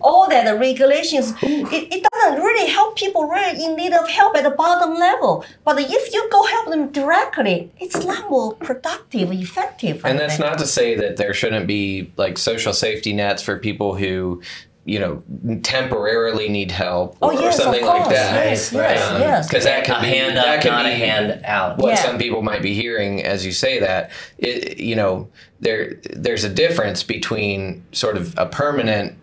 S4: all that the regulations. It doesn't really help people really in need of help at the bottom level. But if you go help them directly, it's a lot more productive, effective.
S3: And that's not to say that there shouldn't be like social safety nets for people who, temporarily need help or something like that.
S4: Yes, yes.
S3: Because that can be
S1: hand up, not a hand out.
S3: What some people might be hearing as you say that. There's a difference between sort of a permanent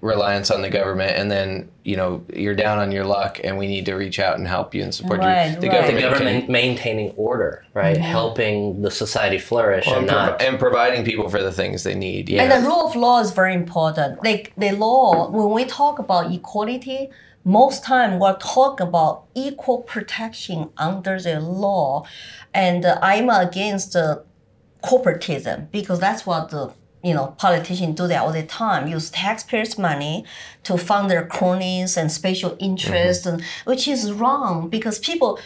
S3: reliance on the government and then you're down on your luck and we need to reach out and help you and support you. The
S1: government maintaining order, right? Mm-hmm. Helping the society flourish
S3: and providing people for the things they need.
S4: Yeah. And the rule of law is very important. Like the law, when we talk about equality, most time we're talking about equal protection under the law. And I'm against corporatism because that's what the politicians do that all the time, use taxpayers' money to fund their cronies and special interests, and which is wrong because people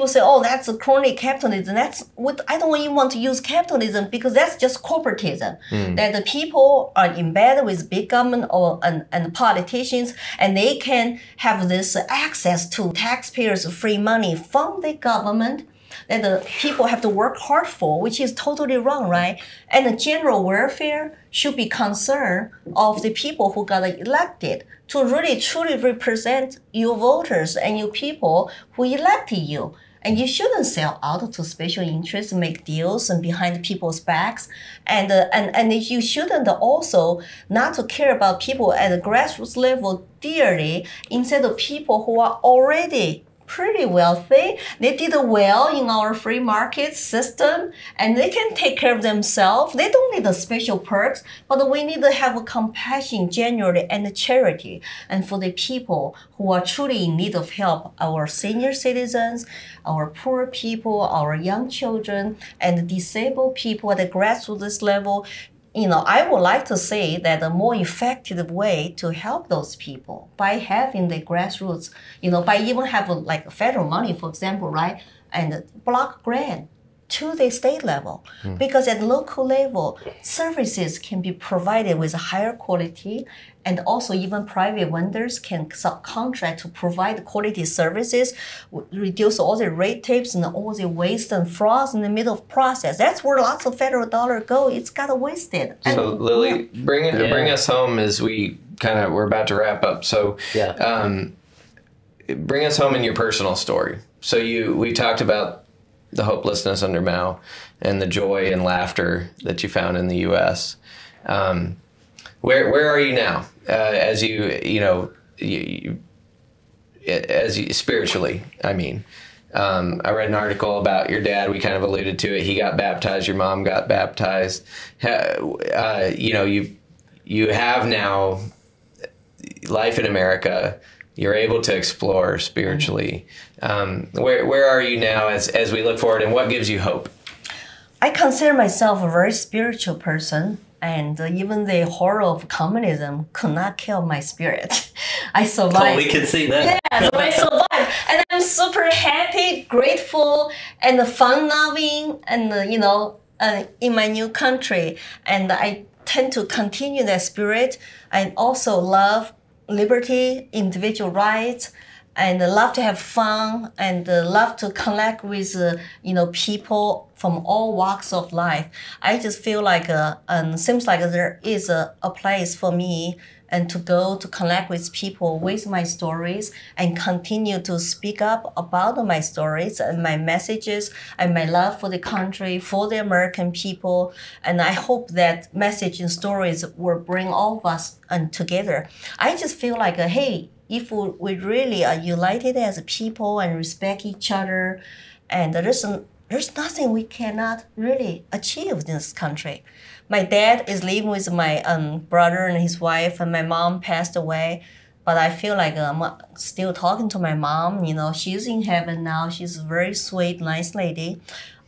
S4: say, oh, that's a crony capitalism. That's what I don't even want to use capitalism because that's just corporatism. That the people are embedded with big government and politicians, and they can have this access to taxpayers' free money from the government that the people have to work hard for, which is totally wrong, right? And the general welfare should be concern of the people who got elected to really truly represent your voters and your people who elected you. And you shouldn't sell out to special interests, make deals and behind people's backs. And you shouldn't also not to care about people at the grassroots level dearly instead of people who are already pretty wealthy. They did well in our free market system and they can take care of themselves. They don't need the special perks, but we need to have a compassion generally and a charity. And for the people who are truly in need of help, our senior citizens, our poor people, our young children, and disabled people at the grassroots level, I would like to say that a more effective way to help those people by having the grassroots, by even having like federal money, for example, right? And block grant to the state level. Because at local level, services can be provided with a higher quality, and also even private vendors can subcontract to provide quality services, reduce all the red tapes and all the waste and frauds in the middle process. That's where lots of federal dollars go. It's got wasted.
S3: So Lily, bring us home as we're about to wrap up. So bring us home in your personal story. So we talked about the hopelessness under Mao and the joy and laughter that you found in the U.S. Where are you now as you spiritually? I mean, I read an article about your dad. We kind of alluded to it. He got baptized. Your mom got baptized. You have now life in America. You're able to explore spiritually. Where are you now as we look forward, and what gives you hope?
S4: I consider myself a very spiritual person, and even the horror of communism could not kill my spirit. I survived.
S1: Oh, we can see that.
S4: Yeah, so I survived, and I'm super happy, grateful, and fun-loving, and in my new country. And I tend to continue that spirit. I also love liberty, individual rights, and love to have fun, and love to connect with people from all walks of life. I just feel like seems like there is a place for me and to go to connect with people with my stories and continue to speak up about my stories and my messages and my love for the country, for the American people. And I hope that message and stories will bring all of us together. I just feel like, hey, if we really are united as a people and respect each other, and there's nothing we cannot really achieve in this country. My dad is living with my brother and his wife, and my mom passed away. But I feel like I'm still talking to my mom. She's in heaven now. She's a very sweet, nice lady.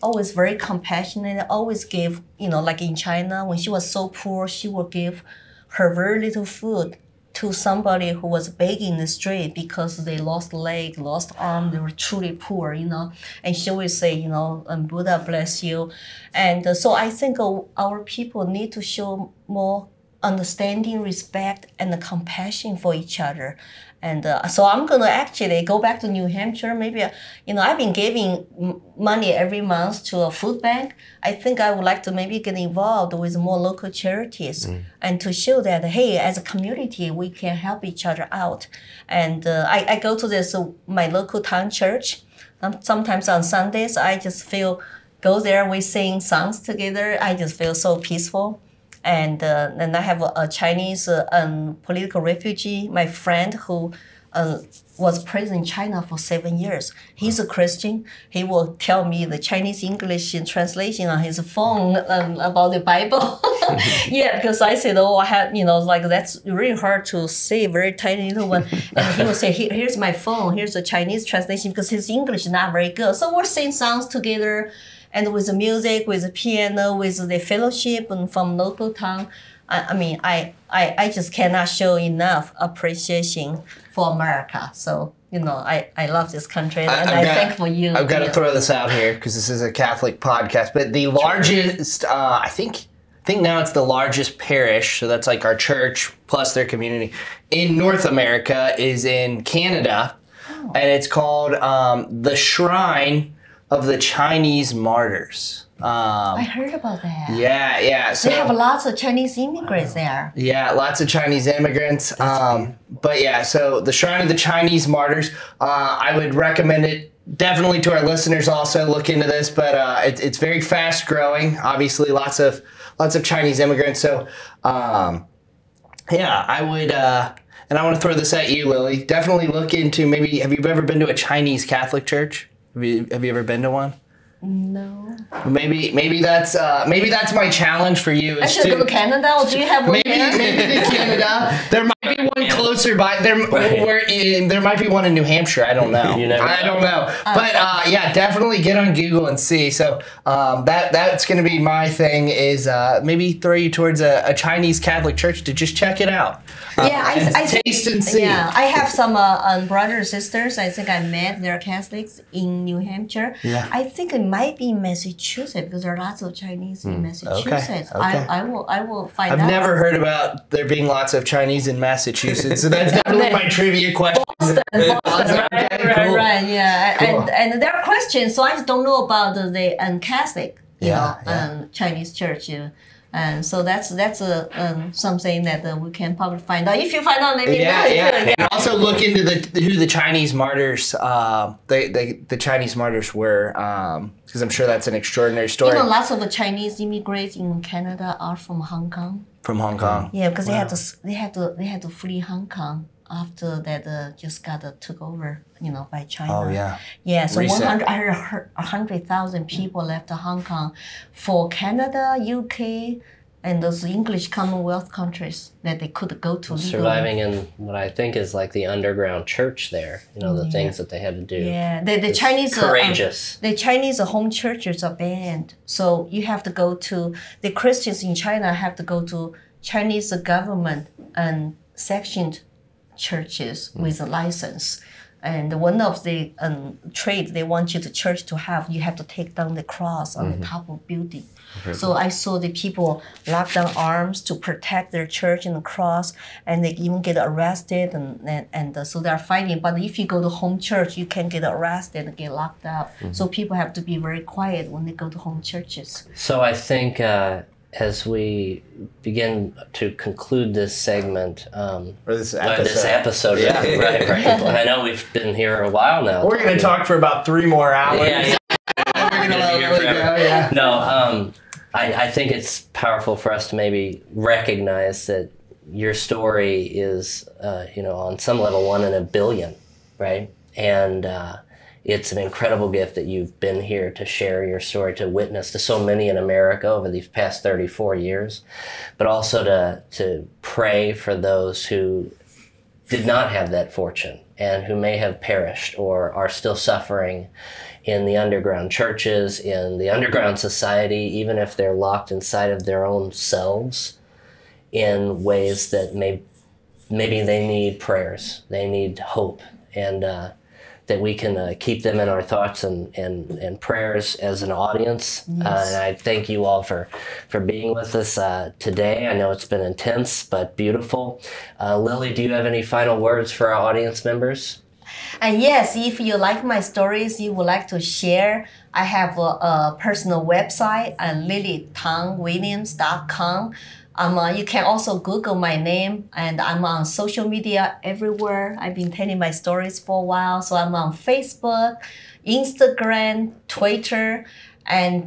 S4: Always very compassionate. Always give, like in China, when she was so poor, she would give her very little food to somebody who was begging in the street because they lost leg, lost arm, they were truly poor, And she would say, Buddha bless you. And so I think our people need to show more understanding, respect, and compassion for each other. And so I'm going to actually go back to New Hampshire. Maybe, I've been giving money every month to a food bank. I think I would like to maybe get involved with more local charities and to show that, hey, as a community, we can help each other out. And I go to my local town church. Sometimes on Sundays, I just go there, we sing songs together. I just feel so peaceful. And I have a Chinese political refugee, my friend who was present in China for 7 years. He's a Christian. He will tell me the Chinese English translation on his phone about the Bible. Yeah, because I said, I had, that's really hard to say, very tiny little one. And he will say, here's my phone, here's the Chinese translation, because his English is not very good. So we're singing songs together. And with the music, with the piano, with the fellowship and from local town, I just cannot show enough appreciation for America. So, I love this country and I thank for you.
S5: I've got to throw this out here because this is a Catholic podcast, but the largest, I think now it's the largest parish, so that's like our church plus their community, in North America is in Canada, and it's called the Shrine of the Chinese Martyrs.
S4: I heard about that.
S5: Yeah. So
S4: they have lots of Chinese immigrants there.
S5: Yeah, lots of Chinese immigrants. But yeah, so the Shrine of the Chinese Martyrs, I would recommend it definitely to our listeners also. Look into this, but it's very fast growing. Obviously, lots of Chinese immigrants. So yeah, I would. And I want to throw this at you, Lily. Definitely look into maybe. Have you ever been to a Chinese Catholic church? Have you ever been to one?
S4: No.
S5: Maybe that's my challenge for you.
S4: I should go to Canada, or do you have one there?
S5: Maybe to Canada. There might be one closer by. There might be one in New Hampshire. I don't know. I don't know. But yeah, definitely get on Google and see. So that's going to be my thing. Is maybe throw you towards a Chinese Catholic church to just check it out.
S4: Yeah, I
S5: taste and see.
S4: Yeah, I have some brothers and sisters. I think I met they're Catholics in New Hampshire.
S5: Yeah.
S4: I think it might be Massachusetts because there are lots of Chinese in Massachusetts.
S5: Okay.
S4: I will find out.
S5: I've never heard about there being lots of Chinese in Massachusetts, so that's definitely my trivia question.
S4: Boston,
S5: Cool.
S4: right, yeah.
S5: Cool.
S4: And there are questions, so I just don't know about the Catholic,
S5: Yeah.
S4: Chinese church. And so that's something that we can probably find out. If you find out, let me know.
S5: Yeah. Also look into who the Chinese martyrs, the Chinese martyrs were, because I'm sure that's an extraordinary story.
S4: You know, lots of the Chinese immigrants in Canada are from Hong Kong.
S5: From Hong Kong.
S4: Yeah, because they had to flee Hong Kong after that just got took over, by China.
S5: Oh yeah.
S4: Yeah, so 100,000 people left Hong Kong for Canada, UK, and those English Commonwealth countries that they could go to.
S1: Surviving in what I think is like the underground church there. The things that they had to do.
S4: Yeah, the Chinese
S1: courageous.
S4: The Chinese home churches are banned, so you have to go to the Christians in China have to go to Chinese government and sectioned churches with a license. And one of the trade they want the church to have, you have to take down the cross on the top of building. So I saw the people lock down arms to protect their church and the cross, and they even get arrested, and so they're fighting. But if you go to home church, you can get arrested and get locked up. So people have to be very quiet when they go to home churches.
S1: So I think as we begin to conclude this segment,
S5: or this episode,
S1: yeah, right. I know we've been here a while now.
S5: We're going to talk for about 3 more hours.
S1: Yeah.
S5: We're going to let Lily go, yeah.
S1: No, I think it's powerful for us to maybe recognize that your story is, on some level 1 in a billion, right? And it's an incredible gift that you've been here to share your story, to witness to so many in America over these past 34 years, but also to pray for those who did not have that fortune and who may have perished or are still suffering in the underground churches, in the underground society, even if they're locked inside of their own selves in ways that maybe they need prayers, they need hope, and that we can keep them in our thoughts and prayers as an audience. Yes. And I thank you all for being with us today. I know it's been intense, but beautiful. Lily, do you have any final words for our audience members?
S4: And yes, if you like my stories, you would like to share, I have a personal website at lilytangwilliams.com. You can also Google my name, and I'm on social media everywhere. I've been telling my stories for a while. So I'm on Facebook, Instagram, Twitter, and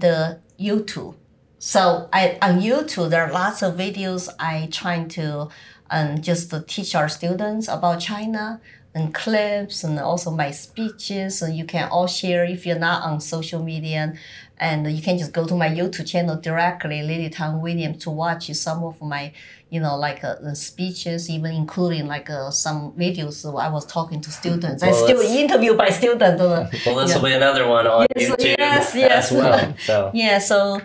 S4: YouTube. So on YouTube, there are lots of videos I trying to just to teach our students about China, and clips, and also my speeches. And you can all share if you're not on social media. And you can just go to my YouTube channel directly, Lily Tang Williams, to watch some of my, speeches, even including some videos I was talking to students. I still interviewed by students.
S1: Well, this will be another one on YouTube as well. So.
S4: Yeah, so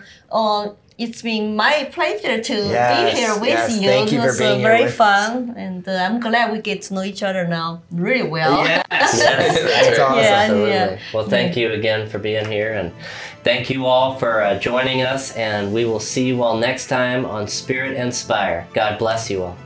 S4: it's been my pleasure to be here with you.
S5: Thank you for being here.
S4: It was very fun, and I'm glad we get to know each other now really well.
S5: Yes.
S1: That's awesome.
S4: Yeah.
S1: Well, thank you again for being here, and thank you all for joining us, and we will see you all next time on Spirit and Spire. God bless you all.